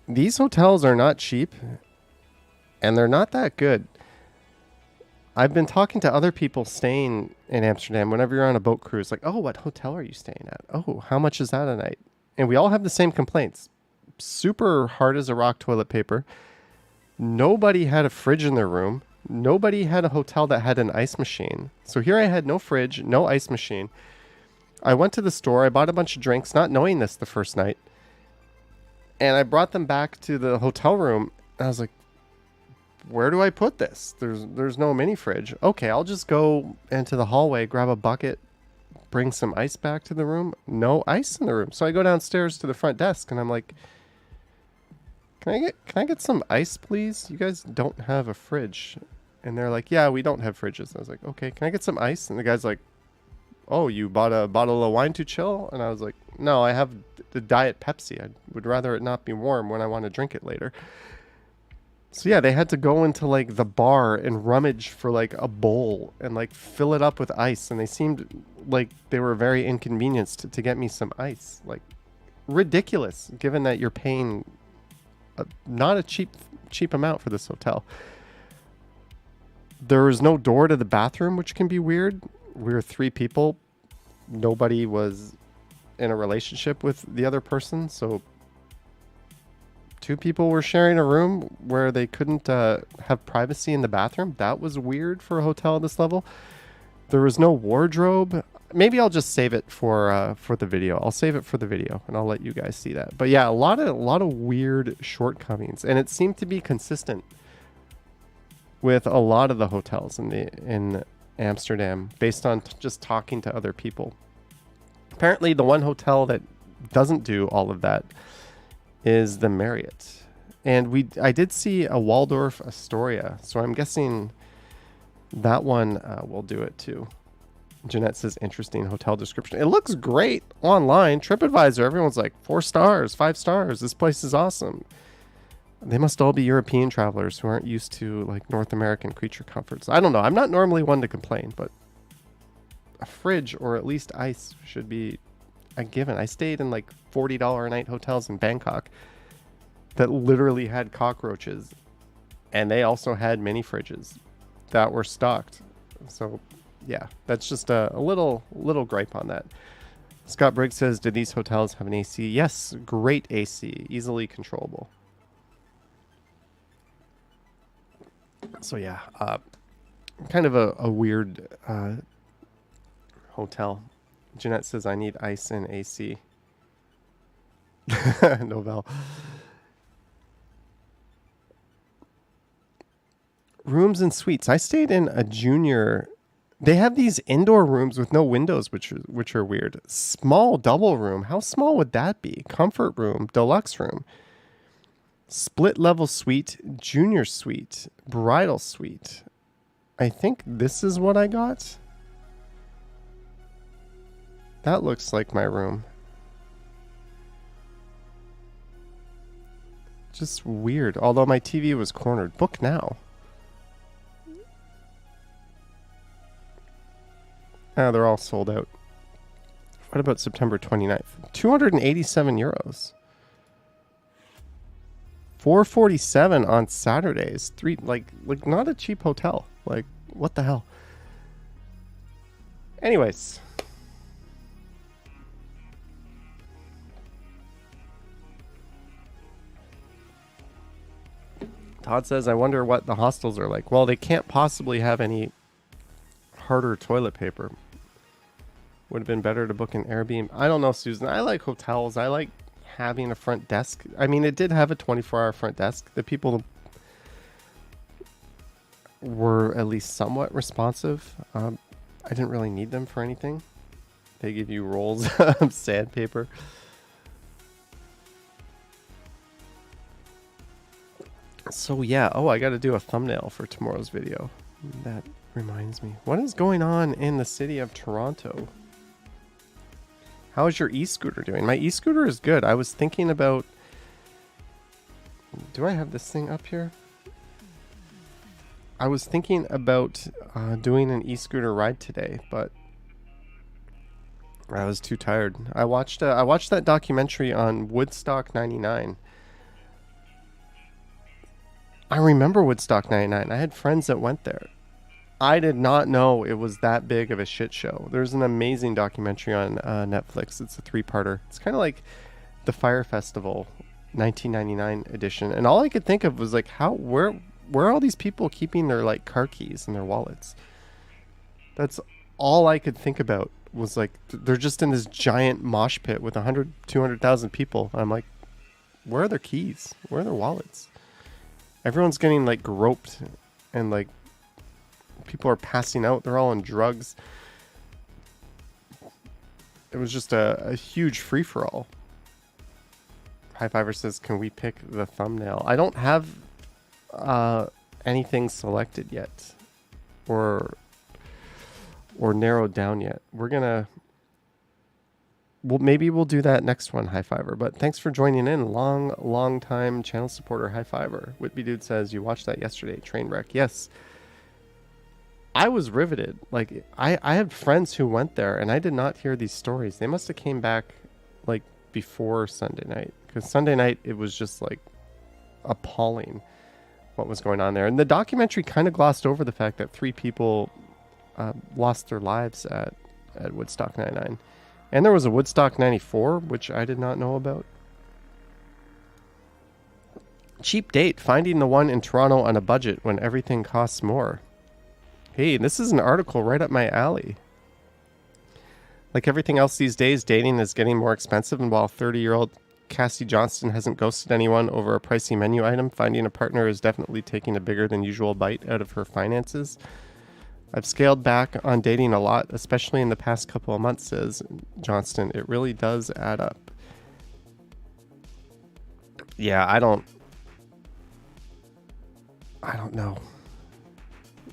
these hotels are not cheap, and they're not that good. I've been talking to other people staying in Amsterdam. Whenever you're on a boat cruise, like, oh, what hotel are you staying at? Oh, how much is that a night? And we all have the same complaints. Super hard as a rock toilet paper. Nobody had a fridge in their room. Nobody had a hotel that had an ice machine. So here I had no fridge, no ice machine. I went to the store. I bought a bunch of drinks, not knowing this the first night. And I brought them back to the hotel room. And I was like, where do I put this? There's no mini fridge. Okay, I'll just go into the hallway, grab a bucket, bring some ice back to the room. No ice in the room. So I go downstairs to the front desk and I'm like, can I get some ice, please? You guys don't have a fridge. And they're like, yeah, we don't have fridges. And I was like, okay, can I get some ice? And the guy's like, "Oh, you bought a bottle of wine to chill?" And I was like, "No, I have the Diet Pepsi. I would rather it not be warm when I want to drink it later." So yeah, they had to go into like the bar and rummage for like a bowl and like fill it up with ice, and they seemed like they were very inconvenienced to get me some ice. Like ridiculous, given that you're paying not a cheap amount for this hotel. There was no door to the bathroom, which can be weird. We were 3 people. Nobody was in a relationship with the other person, so 2 people were sharing a room where they couldn't have privacy in the bathroom. That was weird for a hotel at this level. There was no wardrobe. Maybe I'll just save it for the video. I'll save it for the video, and I'll let you guys see that. But yeah, a lot of weird shortcomings, and it seemed to be consistent with a lot of the hotels in Amsterdam, based on just talking to other people. Apparently, the one hotel that doesn't do all of that is the Marriott, and I did see a Waldorf Astoria, so I'm guessing that one will do it too. Jeanette says, interesting hotel description. It looks great online. TripAdvisor, everyone's like 4 stars, 5 stars. This place is awesome. They must all be European travelers who aren't used to like North American creature comforts. I don't know. I'm not normally one to complain, but a fridge or at least ice should be a given. I stayed in like $40 a night hotels in Bangkok that literally had cockroaches, and they also had mini fridges that were stocked. So yeah, that's just a little gripe on that. Scott Briggs says, did these hotels have an AC? Yes, great AC, easily controllable. So yeah, kind of a weird hotel. Jeanette says, I need ice and AC. Novell. Rooms and suites. I stayed in a junior. They have these indoor rooms with no windows, which are weird. Small double room. How small would that be? Comfort room, deluxe room. Split level suite, junior suite, bridal suite. I think this is what I got. That looks like my room. Just weird. Although my TV was cornered. Book now. Ah, they're all sold out. What about September 29th? 287 euros. 447 on Saturdays. Like not a cheap hotel. Like, what the hell? Anyways. Todd says, I wonder what the hostels are like. Well, they can't possibly have any harder toilet paper. Would have been better to book an Airbnb. I don't know, Susan. I like hotels. I like having a front desk. I mean, it did have a 24-hour front desk. The people were at least somewhat responsive. I didn't really need them for anything. They give you rolls of sandpaper. So yeah, oh, I got to do a thumbnail for tomorrow's video. That reminds me. What is going on in the city of Toronto? How is your e-scooter doing? My e-scooter is good. I was thinking about... Do I have this thing up here? I was thinking about doing an e-scooter ride today, but I was too tired. I watched that documentary on Woodstock 99. I remember Woodstock 99. I had friends that went there. I did not know it was that big of a shit show. There's an amazing documentary on Netflix. It's a 3-parter. It's kind of like the Fire Festival 1999 edition. And all I could think of was like, where are all these people keeping their like car keys and their wallets? That's all I could think about, was like, they're just in this giant mosh pit with 100, 200,000 people. I'm like, where are their keys? Where are their wallets? Everyone's getting like groped, and like people are passing out. They're all on drugs. It was just a huge free-for-all. High Fiver says, can we pick the thumbnail? I don't have anything selected yet. Or or narrowed down yet. Maybe we'll do that next one, High Fiver. But thanks for joining in. Long time channel supporter, High Fiver. Whitby Dude says, you watched that yesterday, Trainwreck. Yes. I was riveted. Like, I had friends who went there, and I did not hear these stories. They must have came back, like, before Sunday night. Because Sunday night, it was just, like, appalling what was going on there. And the documentary kind of glossed over the fact that 3 people lost their lives at Woodstock 99. And there was a Woodstock 94, which I did not know about. Cheap date, finding the one in Toronto on a budget when everything costs more. Hey, this is an article right up my alley. Like everything else these days, dating is getting more expensive, and while 30-year-old Cassie Johnston hasn't ghosted anyone over a pricey menu item, finding a partner is definitely taking a bigger than usual bite out of her finances. I've scaled back on dating a lot, especially in the past couple of months, says Johnston. It really does add up. Yeah, I don't know.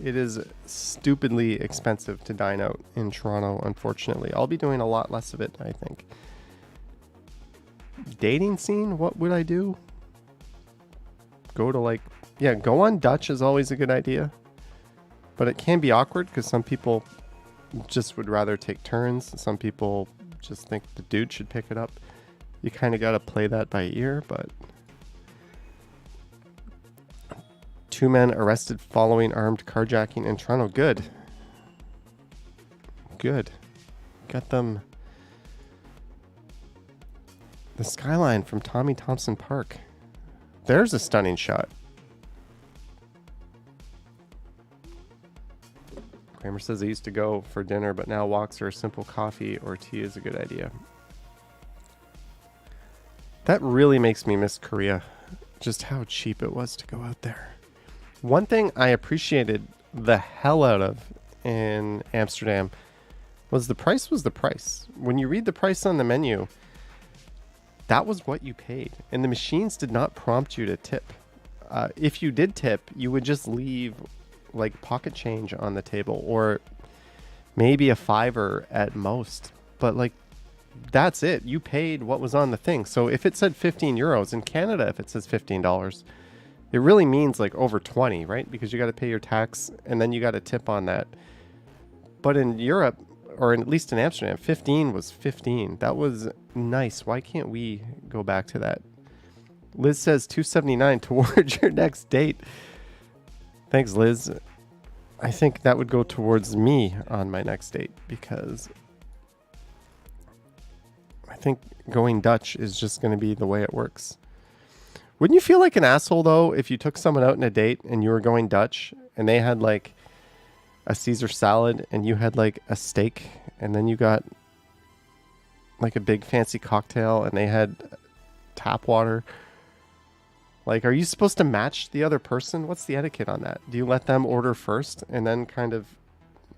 It is stupidly expensive to dine out in Toronto, unfortunately. I'll be doing a lot less of it, I think. Dating scene? What would I do? Go on Dutch is always a good idea. But it can be awkward because some people just would rather take turns. Some people just think the dude should pick it up. You kind of got to play that by ear, but... 2 men arrested following armed carjacking in Toronto. Good. Got them. The skyline from Tommy Thompson Park. There's a stunning shot. Kramer says he used to go for dinner, but now walks or a simple coffee or tea is a good idea. That really makes me miss Korea. Just how cheap it was to go out there. One thing I appreciated the hell out of in Amsterdam was the price was the price. When you read the price on the menu, that was what you paid. And the machines did not prompt you to tip. If you did tip, you would just leave like pocket change on the table or maybe a $5 at most. But like, that's it. You paid what was on the thing. So if it said 15 euros in Canada, if it says $15, it really means like over 20, right? Because you got to pay your tax and then you got to tip on that. But in Europe, or at least in Amsterdam, 15 was 15. That was nice. Why can't we go back to that? Liz says $2.79 towards your next date. Thanks, Liz. I think that would go towards me on my next date because I think going Dutch is just going to be the way it works. Wouldn't you feel like an asshole, though, if you took someone out on a date and you were going Dutch and they had, like, a Caesar salad and you had, like, a steak and then you got, like, a big fancy cocktail and they had tap water? Like, are you supposed to match the other person? What's the etiquette on that? Do you let them order first and then kind of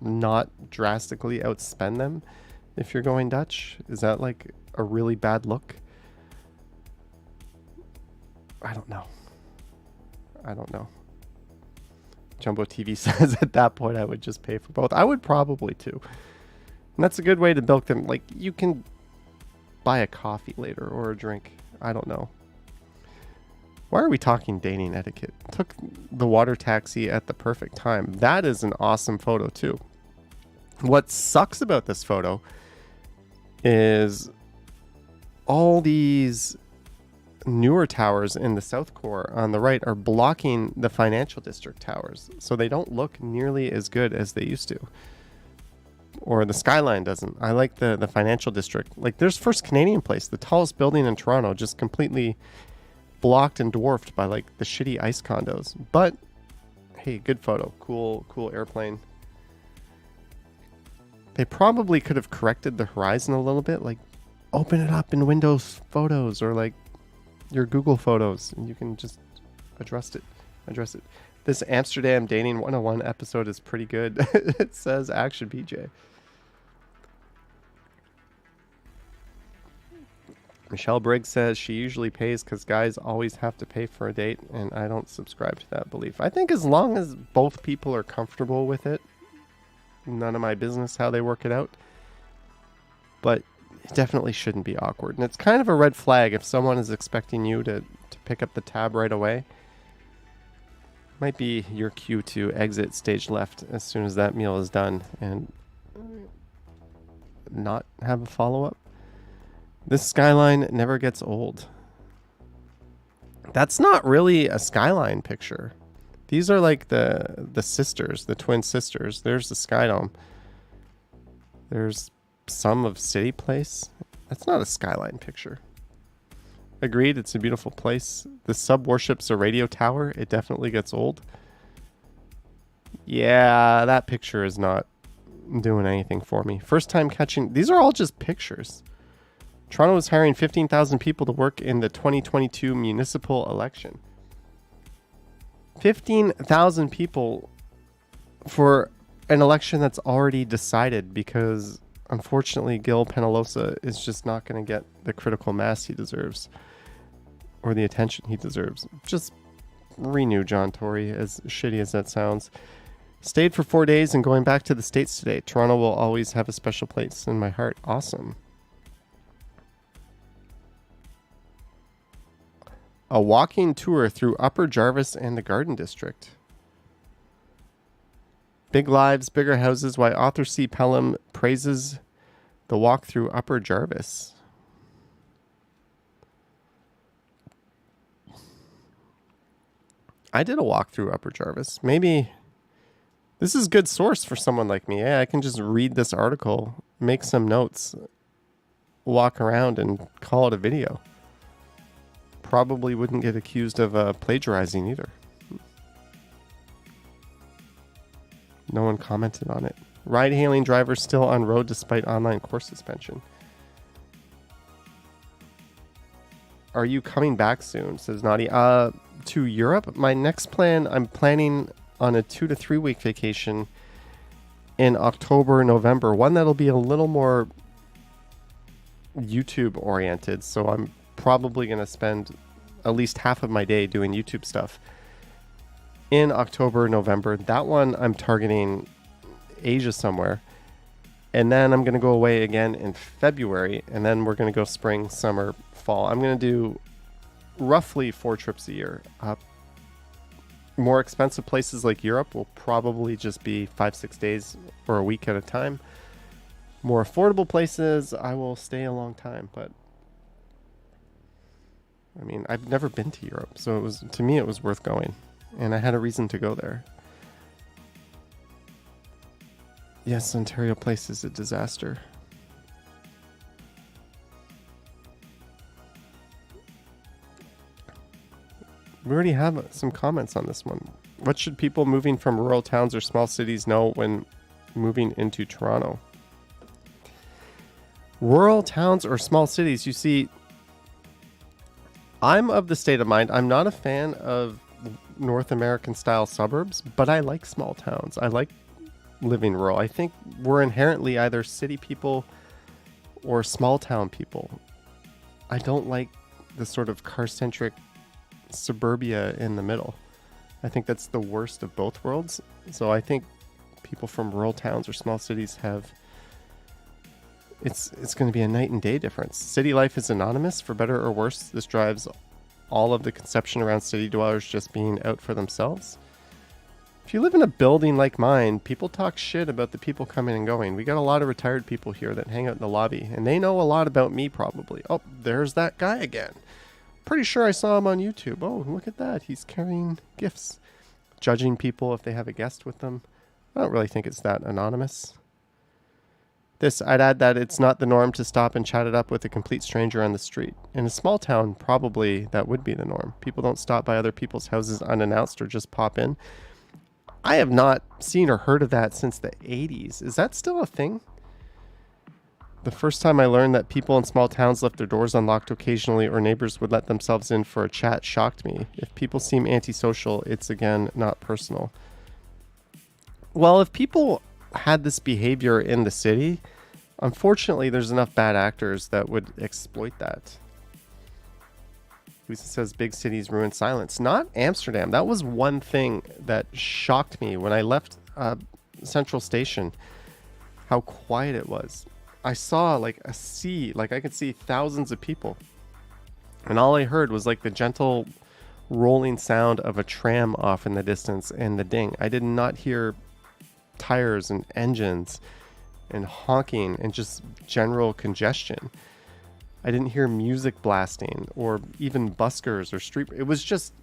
not drastically outspend them if you're going Dutch? Is that, like, a really bad look? I don't know. Jumbo TV says at that point I would just pay for both. I would probably too. And that's a good way to bilk them. Like, you can buy a coffee later or a drink. I don't know. Why are we talking dating etiquette? Took the water taxi at the perfect time. That is an awesome photo too. What sucks about this photo is all these newer towers in the South Core on the right are blocking the financial district towers, so they don't look nearly as good as they used to. Or the skyline doesn't. I like the financial district. Like, there's First Canadian Place, the tallest building in Toronto, just completely blocked and dwarfed by like the shitty ice condos. But hey, good photo. Cool airplane. They probably could have corrected the horizon a little bit, like open it up in Windows Photos or like your Google Photos, and you can just address it. This Amsterdam Dating 101 episode is pretty good. It says Action BJ. Michelle Briggs says she usually pays because guys always have to pay for a date, and I don't subscribe to that belief. I think as long as both people are comfortable with it, None of my business how they work it out. But it definitely shouldn't be awkward. And it's kind of a red flag if someone is expecting you to pick up the tab right away. Might be your cue to exit stage left as soon as that meal is done and not have a follow-up. This skyline never gets old. That's not really a skyline picture. These are like the sisters, the twin sisters. There's the Sky Dome. There's some of City Place. That's not a skyline picture. Agreed, it's a beautiful place. The sub worships a radio tower. It definitely gets old. Yeah, that picture is not doing anything for me. First time catching... These are all just pictures. Toronto is hiring 15,000 people to work in the 2022 municipal election. 15,000 people for an election that's already decided because, unfortunately, Gil Penalosa is just not going to get the critical mass he deserves or the attention he deserves. Just renew John Tory, as shitty as that sounds. Stayed for 4 days and going back to the States today. Toronto will always have a special place in my heart. Awesome. A walking tour through Upper Jarvis and the Garden District. Big lives, bigger houses. Why author C. Pelham praises the walk through Upper Jarvis. I did a walk through Upper Jarvis. Maybe this is a good source for someone like me. I can just read this article, make some notes, walk around, and call it a video. Probably wouldn't get accused of plagiarizing either. No one commented on it. Ride-hailing driver still on road despite online course suspension. Are you coming back soon? Says Naughty. To Europe. My next plan, I'm planning on a 2 to 3 week vacation in October, November. One that'll be a little more YouTube oriented. So I'm probably going to spend at least half of my day doing YouTube stuff in October, November. That one I'm targeting Asia somewhere. And then I'm going to go away again in February. And then we're going to go spring, summer, fall. I'm going to do roughly 4 trips a year. More expensive places like Europe will probably just be 5-6 days or a week at a time. More affordable places, I will stay a long time. But I mean, I've never been to Europe, so it was, to me, it was worth going, and I had a reason to go there. Yes, Ontario Place is a disaster. We already have some comments on this one. What should people moving from rural towns or small cities know when moving into Toronto? Rural towns or small cities, you see, I'm of the state of mind, I'm not a fan of North American style suburbs, but I like small towns. I like living rural. I think we're inherently either city people or small town people. I don't like the sort of car-centric suburbia in the middle. I think that's the worst of both worlds. So I think people from rural towns or small cities have... It's going to be a night and day difference. City life is anonymous, for better or worse. This drives all of the conception around city dwellers just being out for themselves. If you live in a building like mine, people talk shit about the people coming and going. We got a lot of retired people here that hang out in the lobby, and they know a lot about me probably. Oh, there's that guy again. Pretty sure I saw him on YouTube. Oh, look at that. He's carrying gifts. Judging people if they have a guest with them. I don't really think it's that anonymous. I'd add that it's not the norm to stop and chat it up with a complete stranger on the street. In a small town, probably that would be the norm. People don't stop by other people's houses unannounced or just pop in. I have not seen or heard of that since the 80s. Is that still a thing? The first time I learned that people in small towns left their doors unlocked occasionally or neighbors would let themselves in for a chat shocked me. If people seem antisocial, it's again not personal. Well, if people had this behavior in the city, unfortunately there's enough bad actors that would exploit that. Lisa says big cities ruin silence. Not Amsterdam. That was one thing that shocked me when I left Central Station. how quiet it was. I saw like a sea, like I could see thousands of people. And all I heard was like the gentle rolling sound of a tram off in the distance and the ding. I did not hear tires and engines and honking and just general congestion. I didn't hear music blasting or even buskers or street. It was just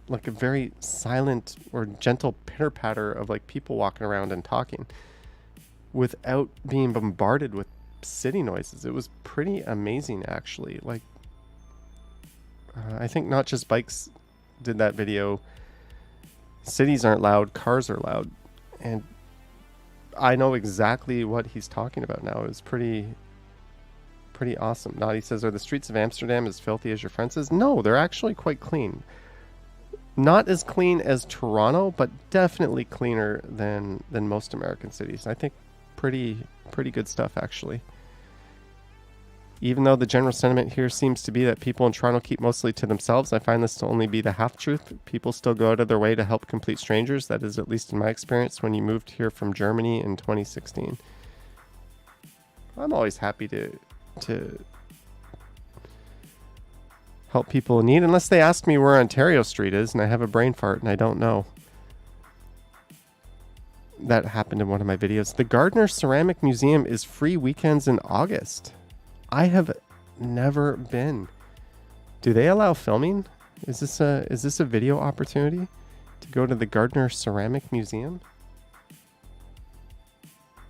like a very silent or gentle pitter patter of like people walking around and talking without being bombarded with city noises. It was pretty amazing, actually. Like, I think Not Just Bikes did that video. Cities aren't loud, cars are loud. And I know exactly what he's talking about now. It was pretty awesome. Naughty says, are the streets of Amsterdam as filthy as your friend says? No, they're actually quite clean. Not as clean as Toronto, but definitely cleaner than most American cities. I think pretty good stuff, actually. Even though the general sentiment here seems to be that people in Toronto keep mostly to themselves, I find this to only be the half-truth. People still go out of their way to help complete strangers. That is at least in my experience when you moved here from Germany in 2016. I'm always happy to help people in need, unless they ask me where Ontario Street is and I have a brain fart and I don't know. That happened in one of my videos. The Gardner Ceramic Museum is free weekends in August. I have never been. Do they allow filming? Is this a video opportunity to go to the Gardner Ceramic Museum?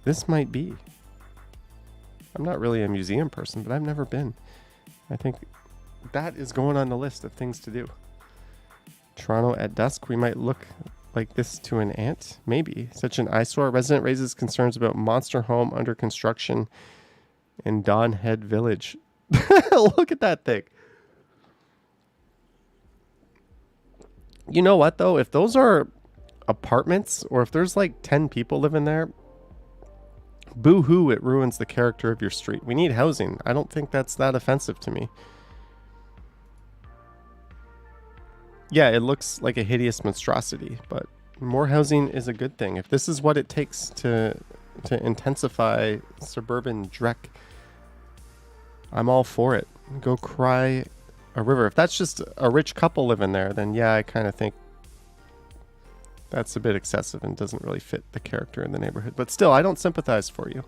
This might be. I'm not really a museum person, but I've never been. I think that is going on the list of things to do. Toronto at dusk, we might look like this to an ant. Maybe. Such an eyesore. Resident raises concerns about monster home under construction in Don Head Village. Look at that thing. You know what, though? If those are apartments, or if there's like 10 people living there, boo-hoo, it ruins the character of your street. We need housing. I don't think that's that offensive to me. Yeah, it looks like a hideous monstrosity, but more housing is a good thing. If this is what it takes to intensify suburban dreck, I'm all for it. Go cry a river. If that's just a rich couple living there, then yeah, I kind of think that's a bit excessive and doesn't really fit the character in the neighborhood. But still, I don't sympathize for you.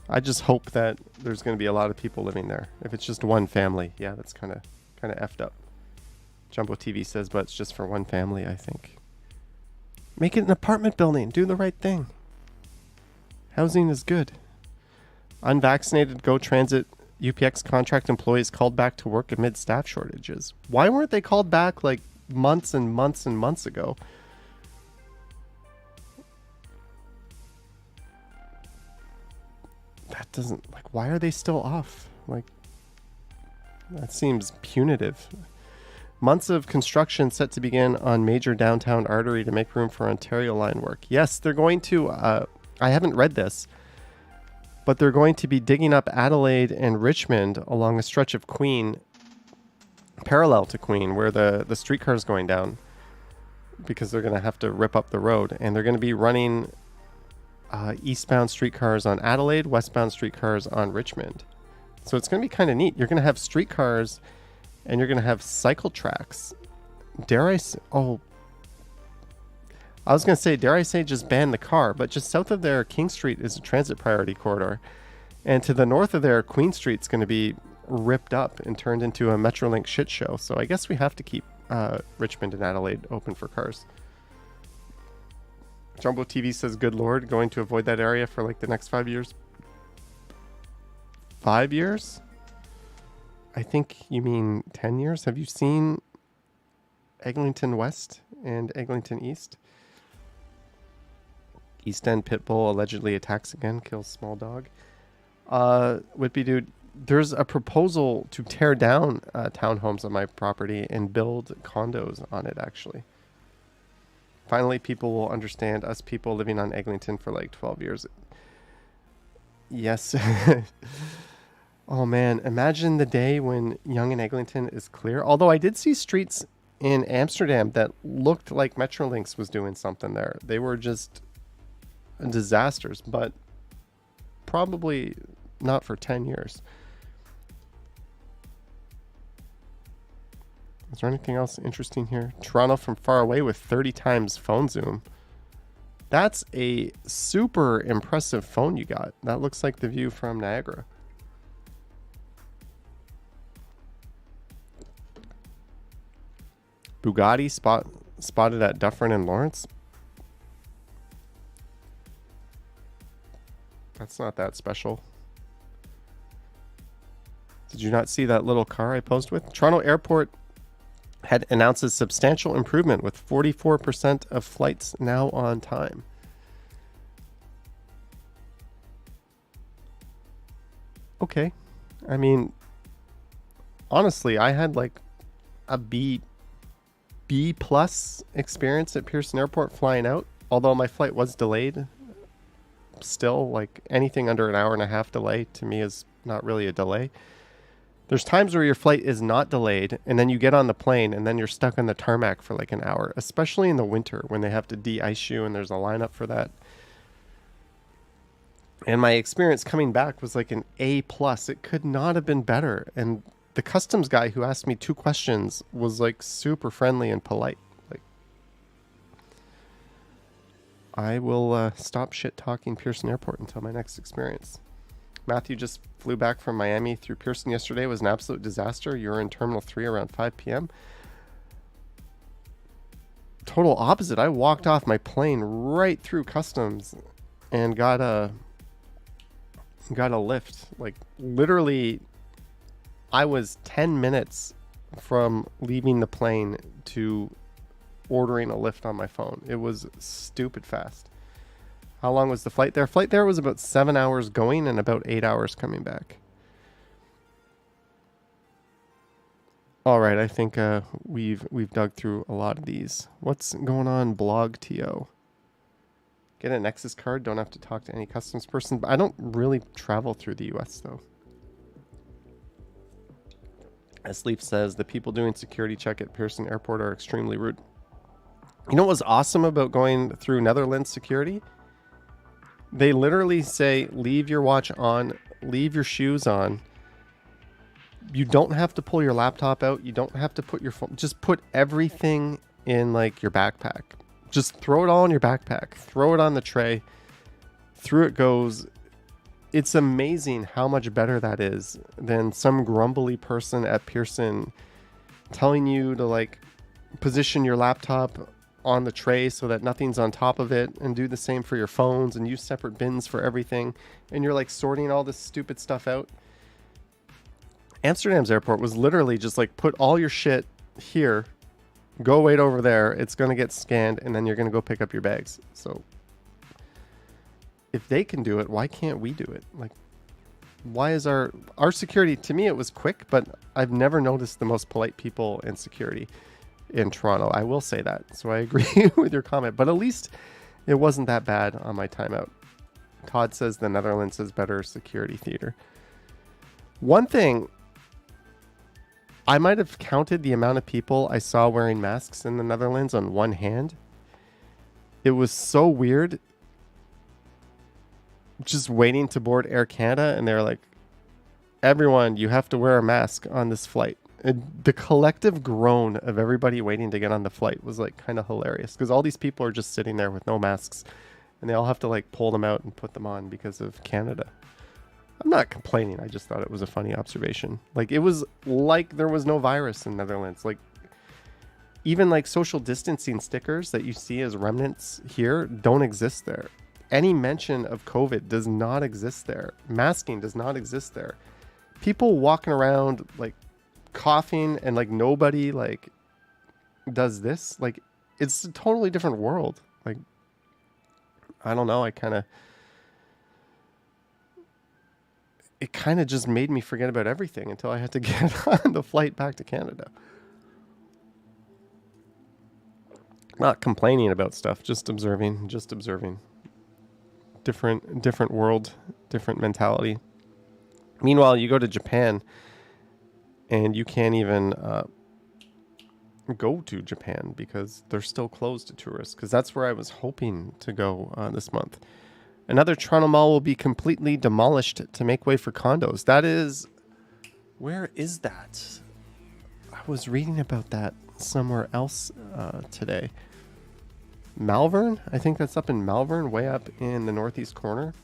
I just hope that there's going to be a lot of people living there. If it's just one family, yeah, that's kind of effed up. Jumbo TV says, but it's just for one family, I think. Make it an apartment building. Do the right thing. Housing is good. Unvaccinated GO Transit UPX contract employees called back to work amid staff shortages. Why weren't they called back like months and months and months ago? That doesn't, like, why are they still off? Like, that seems punitive. Months of construction set to begin on major downtown artery to make room for Ontario line work. Yes, they're going to, I haven't read this, but they're going to be digging up Adelaide and Richmond along a stretch of Queen, parallel to Queen, where the streetcar is going down, because they're going to have to rip up the road. And they're going to be running eastbound streetcars on Adelaide, westbound streetcars on Richmond. So it's going to be kind of neat. You're going to have streetcars and you're going to have cycle tracks. Dare I say, I was going to say, dare I say just ban the car, but just south of there, King Street is a transit priority corridor. And to the north of there, Queen Street's going to be ripped up and turned into a Metrolink shit show. So I guess we have to keep Richmond and Adelaide open for cars. Jumbo TV says, good Lord, going to avoid that area for like the next 5 years. 5 years? I think you mean 10 years. Have you seen Eglinton West and Eglinton East? East End Pitbull allegedly attacks again, kills small dog. Whitby dude, there's a proposal to tear down townhomes on my property and build condos on it, actually. Finally, people will understand, us people living on Eglinton for like 12 years. Yes. Oh man, imagine the day when Yonge and Eglinton is clear. Although I did see streets in Amsterdam that looked like Metrolinx was doing something there. They were just disasters, but probably not for 10 years. Is there anything else interesting here? Toronto from far away with 30 times phone zoom. That's a super impressive phone you got. That looks like the view from Niagara. Bugatti spotted at Dufferin and Lawrence. That's not that special. Did you not see that little car I posed with? Toronto Airport had announces substantial improvement with 44% of flights now on time. Okay. I mean, honestly, I had like a B plus experience at Pearson Airport flying out, although my flight was delayed. Still, like anything under an hour and a half delay to me is not really a delay. There's times where your flight is not delayed and then you get on the plane and then you're stuck on the tarmac for like an hour, especially in the winter when they have to de-ice you and there's a lineup for that. And my experience coming back was like an A plus. It could not have been better. And the customs guy who asked me 2 questions was like super friendly and polite. Like, I will stop shit talking Pearson Airport until my next experience. Matthew just flew back from Miami through Pearson yesterday. It was an absolute disaster. You were in Terminal 3 around 5 p.m. Total opposite. I walked off my plane right through customs and got a lift. Like literally, I was 10 minutes from leaving the plane to ordering a lift on my phone. It was stupid fast. How long was the flight there? Flight there was about 7 hours going and about 8 hours coming back. All right, I think we've dug through a lot of these. What's going on, Blog TO? Get a Nexus card. Don't have to talk to any customs person. But I don't really travel through the U.S. though. As Leaf says, the people doing security check at Pearson Airport are extremely rude. You know what was awesome about going through Netherlands security? They literally say, leave your watch on, leave your shoes on. You don't have to pull your laptop out. You don't have to put your phone. Just put everything in like your backpack. Just throw it all in your backpack. Throw it on the tray. Through it goes. It's amazing how much better that is than some grumbly person at Pearson telling you to like position your laptop on the tray so that nothing's on top of it, and do the same for your phones and use separate bins for everything. And you're like sorting all this stupid stuff out. Amsterdam's airport was literally just like, put all your shit here, go wait over there. It's going to get scanned and then you're going to go pick up your bags. So if they can do it, why can't we do it? Like, why is our security, to me, it was quick, but I've never noticed the most polite people in security in Toronto. I will say that. So I agree with your comment, but at least it wasn't that bad on my time out. Todd says the Netherlands has better security theater. One thing, I might have counted the amount of people I saw wearing masks in the Netherlands on one hand. It was so weird. Just waiting to board Air Canada, and they're like, everyone, you have to wear a mask on this flight. And the collective groan of everybody waiting to get on the flight was like kind of hilarious, because all these people are just sitting there with no masks and they all have to like pull them out and put them on because of Canada. I'm not complaining. I just thought it was a funny observation. Like, it was like there was no virus in Netherlands. Like, even like social distancing stickers that you see as remnants here don't exist there. Any mention of COVID does not exist there. Masking does not exist there. People walking around like coughing and like nobody like does this. Like, it's a totally different world. Like, I don't know. It kind of just made me forget about everything until I had to get on the flight back to Canada. Not complaining about stuff, just observing. Different world, different mentality. Meanwhile, you go to Japan and you can't even go to Japan because they're still closed to tourists, because that's where I was hoping to go this month. Another Toronto mall will be completely demolished to make way for condos. That is... Where is that? I was reading about that somewhere else today. Malvern? I think that's up in Malvern, way up in the northeast corner.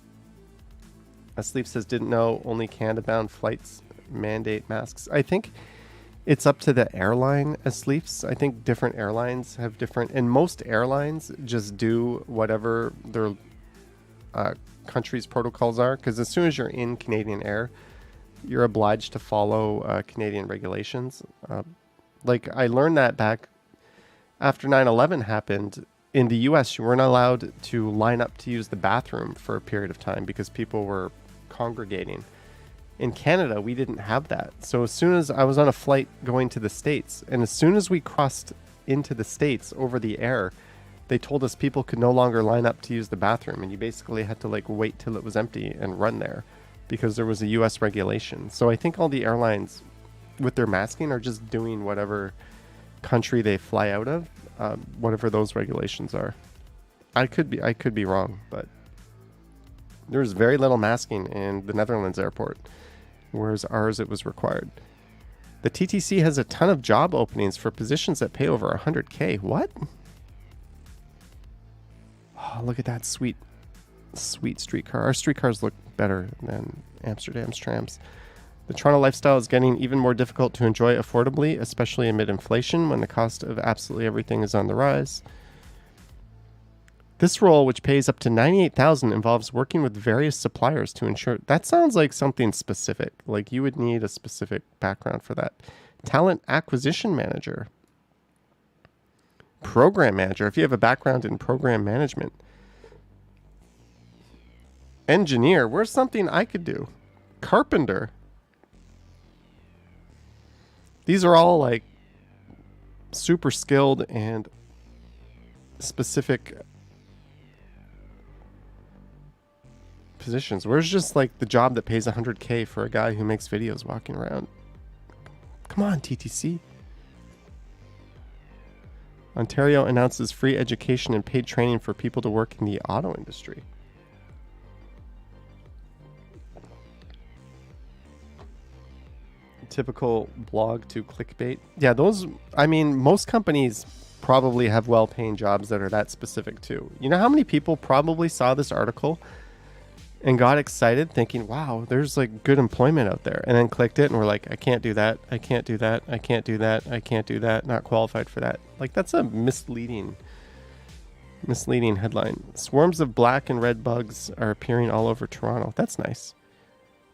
Asleep says, didn't know only Canada-bound flights mandate masks. I think it's up to the airline, Asleeps. I think different airlines have different... And most airlines just do whatever their country's protocols are. Because as soon as you're in Canadian Air, you're obliged to follow Canadian regulations. Like, I learned that back after 9/11 happened. In the U.S., you weren't allowed to line up to use the bathroom for a period of time because people were congregating. In Canada, we didn't have that. So as soon as I was on a flight going to the States, and as soon as we crossed into the States over the air, they told us people could no longer line up to use the bathroom, and you basically had to like wait till it was empty and run there because there was a U.S. regulation. So I think all the airlines with their masking are just doing whatever country they fly out of, whatever those regulations are. I could be wrong, but there's very little masking in the Netherlands airport, whereas ours it was required. The TTC has a ton of job openings for positions that pay over 100K. What? Oh, look at that sweet streetcar. Our streetcars look better than Amsterdam's trams. The Toronto lifestyle is getting even more difficult to enjoy affordably, especially amid inflation when the cost of absolutely everything is on the rise. This role, which pays up to $98,000, involves working with various suppliers to ensure... That sounds like something specific. Like you would need a specific background for that. Talent acquisition manager. Program manager, if you have a background in program management. Engineer, where's something I could do? Carpenter. These are all like super skilled and specific positions. Where's just like the job that pays 100K for a guy who makes videos walking around? Come on, TTC. Ontario announces free education and paid training for people to work in the auto industry. Typical blog to clickbait. Yeah, those, I mean, most companies probably have well-paying jobs that are that specific too. You know how many people probably saw this article and got excited thinking, wow, there's like good employment out there, and then clicked it and were like, I can't do that, I can't do that, I can't do that, I can't do that, not qualified for that. Like, that's a misleading headline. Swarms of black and red bugs are appearing all over Toronto. That's nice.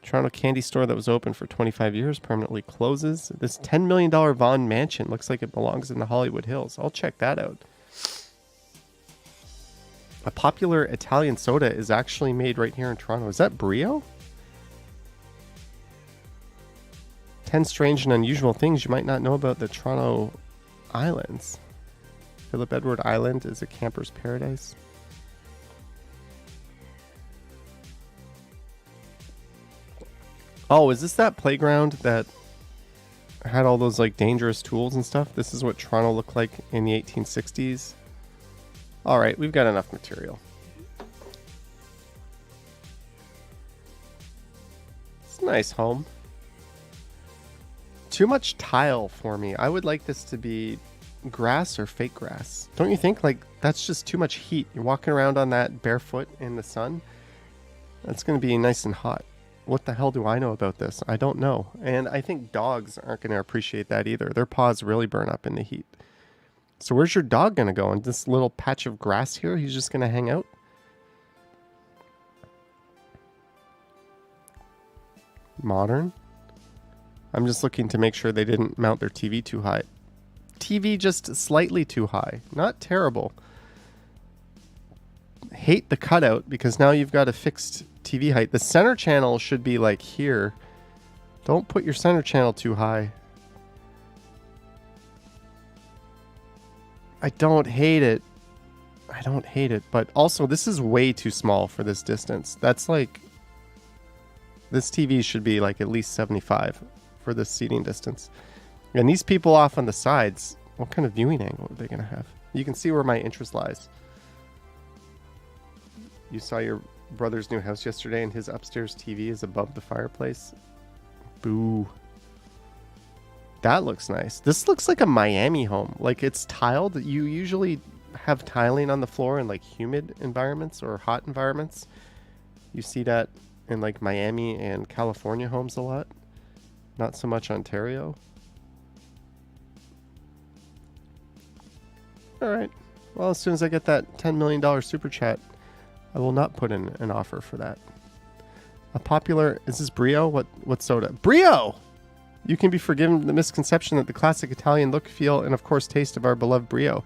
Toronto candy store that was open for 25 years permanently closes. This $10 million Vaughan mansion looks like it belongs in the Hollywood Hills. I'll check that out. A popular Italian soda is actually made right here in Toronto. Is that Brio? 10 strange and unusual things you might not know about the Toronto Islands. Philip Edward Island is a camper's paradise. Oh, is this that playground that had all those like dangerous tools and stuff? This is what Toronto looked like in the 1860s. All right, we've got enough material. It's a nice home. Too much tile for me. I would like this to be grass or fake grass. Don't you think? Like, that's just too much heat. You're walking around on that barefoot in the sun. That's going to be nice and hot. What the hell do I know about this? I don't know. And I think dogs aren't going to appreciate that either. Their paws really burn up in the heat. So where's your dog going to go? In this little patch of grass here? He's just going to hang out? Modern? I'm just looking to make sure they didn't mount their TV too high. TV just slightly too high. Not terrible. Hate the cutout because now you've got a fixed TV height. The center channel should be like here. Don't put your center channel too high. I don't hate it. I don't hate it. But also, this is way too small for this distance. That's like... This TV should be like at least 75 for this seating distance. And these people off on the sides, what kind of viewing angle are they going to have? You can see where my interest lies. You saw your brother's new house yesterday, and his upstairs TV is above the fireplace. Boo. That looks nice. This looks like a Miami home. Like, it's tiled. You usually have tiling on the floor in like humid environments or hot environments. You see that in like Miami and California homes a lot. Not so much Ontario. All right. Well, as soon as I get that $10 million super chat, I will not put in an offer for that. A popular, is this Brio? What soda? Brio! You can be forgiven the misconception that the classic Italian look, feel, and of course taste of our beloved Brio.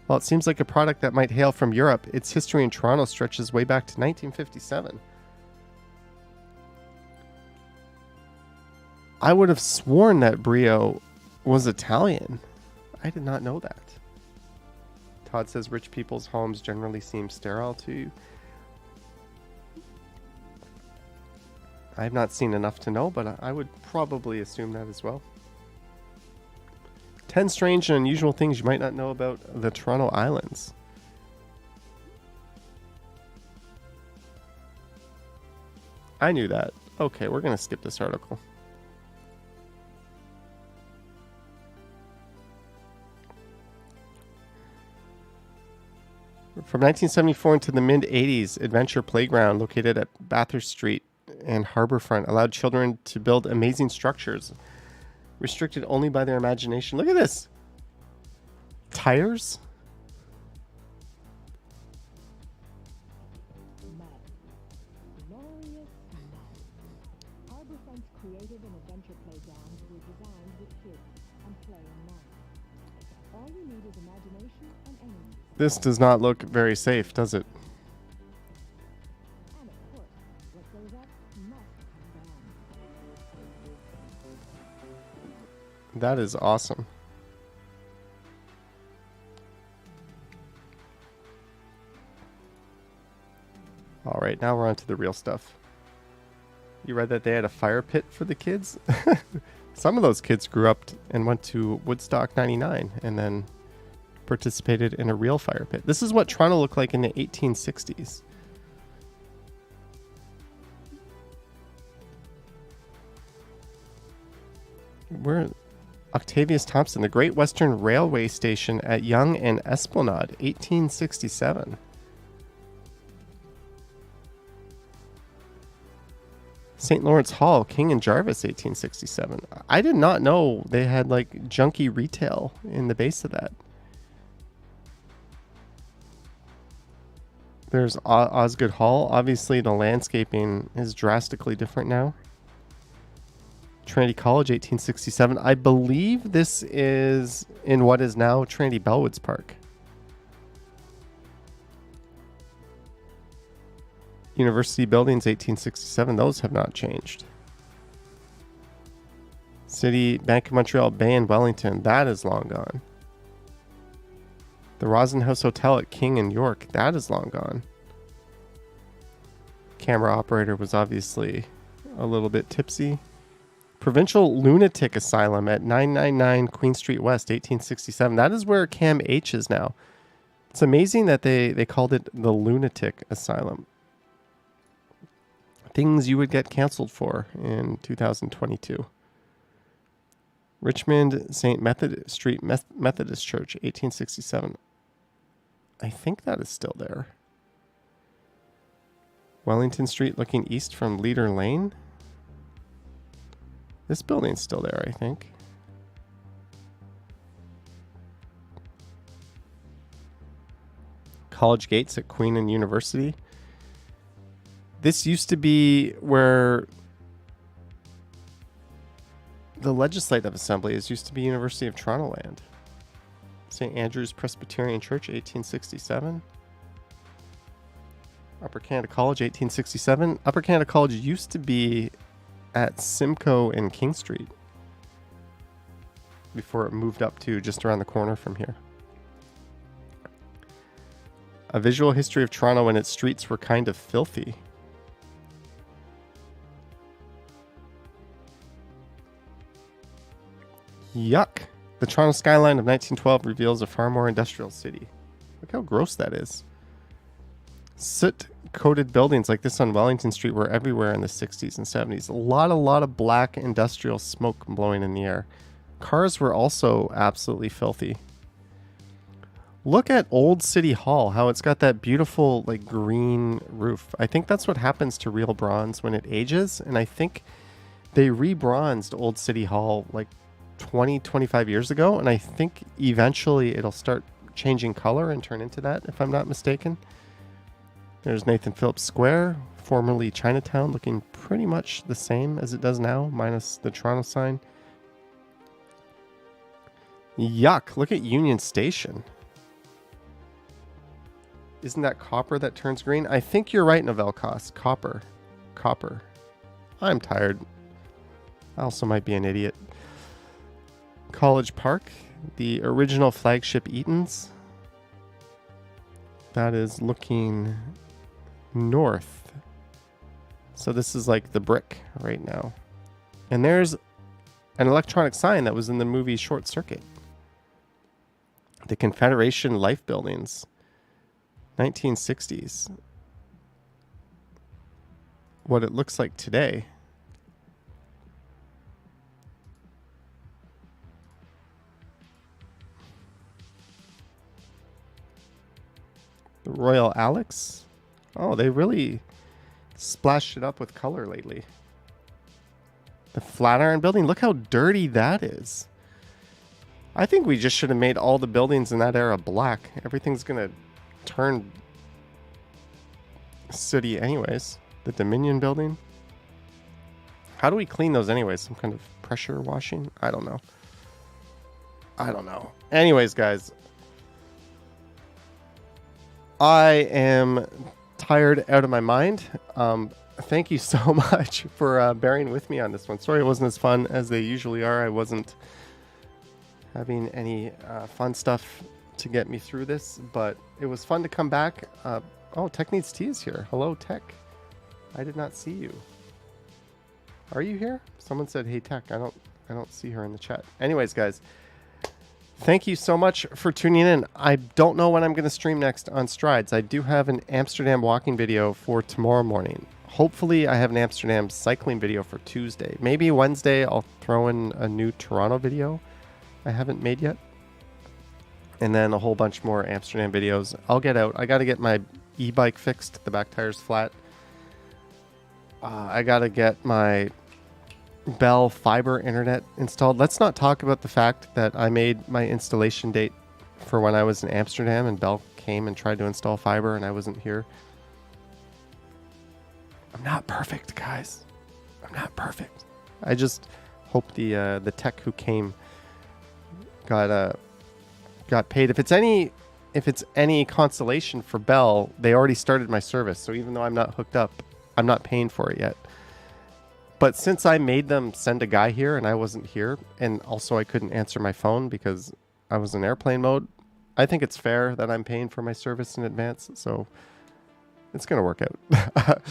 While it seems like a product that might hail from Europe, its history in Toronto stretches way back to 1957. I would have sworn that Brio was Italian. I did not know that. Todd says rich people's homes generally seem sterile to you. I have not seen enough to know, but I would probably assume that as well. 10 strange and unusual things you might not know about the Toronto Islands. I knew that. Okay, we're going to skip this article. From 1974 into the mid-80s, Adventure Playground, located at Bathurst Street and Harbourfront, allowed children to build amazing structures, restricted only by their imagination. Look at this. Tires? Harbourfront's creative and adventure playgrounds were designed with kids and play in mind. All you need is imagination and energy. This does not look very safe, does it? And of course, what goes up must come down. That is awesome. All right, now we're on to the real stuff. You read that they had a fire pit for the kids? Some of those kids grew up and went to Woodstock 99 and then participated in a real fire pit. This is what Toronto looked like in the 1860s. We're Octavius Thompson, the Great Western Railway Station at Yonge and Esplanade, 1867. St. Lawrence Hall, King and Jarvis, 1867. I did not know they had like junky retail in the base of that. There's Osgood Hall. Obviously, the landscaping is drastically different now. Trinity College, 1867. I believe this is in what is now Trinity Bellwoods Park. University buildings, 1867. Those have not changed. City, Bank of Montreal, Bay in Wellington. That is long gone. The Rosenhouse Hotel at King and York. That is long gone. Camera operator was obviously a little bit tipsy. Provincial Lunatic Asylum at 999 Queen Street West, 1867. That is where Cam H is now. It's amazing that they called it the Lunatic Asylum. Things you would get canceled for in 2022. Richmond St. Street Methodist Church, 1867. I think that is still there. Wellington Street looking east from Leader Lane. This building's still there, I think. College Gates at Queen and University. This used to be where the Legislative Assembly is. Used to be University of Toronto land. St. Andrew's Presbyterian Church, 1867. Upper Canada College, 1867. Upper Canada College used to be at Simcoe and King Street before it moved up to just around the corner from here. A visual history of Toronto when its streets were kind of filthy. Yuck. The Toronto skyline of 1912 reveals a far more industrial city. Look how gross that is. Soot coated buildings like this on Wellington Street were everywhere in the 60s and 70s. A lot of black industrial smoke blowing in the air. Cars were also absolutely filthy. Look at Old City Hall, how it's got that beautiful like green roof. I think that's what happens to real bronze when it ages, and I think they re-bronzed Old City Hall like 25 years ago, and I think eventually it'll start changing color and turn into that, if I'm not mistaken. There's Nathan Phillips Square, formerly Chinatown, looking pretty much the same as it does now, minus the Toronto sign. Yuck, look at Union Station. Isn't that copper that turns green? I think you're right, Novelkos. Copper. I'm tired. I also might be an idiot. College Park, the original flagship Eaton's. That is looking north. So this is like the brick right now. And there's an electronic sign that was in the movie Short Circuit. The Confederation Life Buildings. 1960s. What it looks like today. The Royal Alex. Oh, they really splashed it up with color lately. The Flatiron Building. Look how dirty that is. I think we just should have made all the buildings in that era black. Everything's going to turn city anyways. The Dominion Building. How do we clean those anyways? Some kind of pressure washing? I don't know. Anyways, guys. I am tired out of my mind. Thank you so much for bearing with me on this one. Sorry it wasn't as fun as they usually are. I wasn't having any fun stuff to get me through this, but it was fun to come back. Oh, Tech Needs Tea is here. Hello, Tech. I did not see you. Are you here? Someone said, "Hey, Tech." I don't see her in the chat. Anyways, guys, thank you so much for tuning in. I don't know when I'm going to stream next on Strides. I do have an Amsterdam walking video for tomorrow morning. Hopefully, I have an Amsterdam cycling video for Tuesday. Maybe Wednesday, I'll throw in a new Toronto video I haven't made yet. And then a whole bunch more Amsterdam videos. I'll get out. I got to get my e-bike fixed. The back tire's flat. I got to get my Bell fiber internet installed. Let's not talk about the fact that I made my installation date for when I was in Amsterdam and Bell came and tried to install fiber and I wasn't here. I'm not perfect, guys. I'm not perfect. I just hope the tech who came got paid. If it's any consolation for Bell, they already started my service. So even though I'm not hooked up, I'm not paying for it yet. But since I made them send a guy here and I wasn't here, and also I couldn't answer my phone because I was in airplane mode, I think it's fair that I'm paying for my service in advance. So it's going to work out.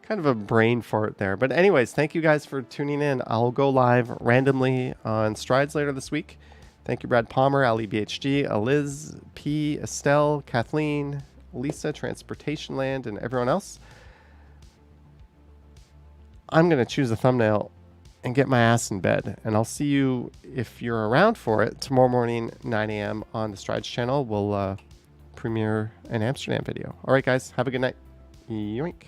Kind of a brain fart there. But anyways, thank you guys for tuning in. I'll go live randomly on Strides later this week. Thank you, Brad Palmer, Ali BHG, Eliz, P, Estelle, Kathleen, Lisa, Transportation Land, and everyone else. I'm going to choose a thumbnail and get my ass in bed. And I'll see you, if you're around for it, tomorrow morning, 9 a.m. on the Strides channel. We'll premiere an Amsterdam video. All right, guys. Have a good night. Yoink.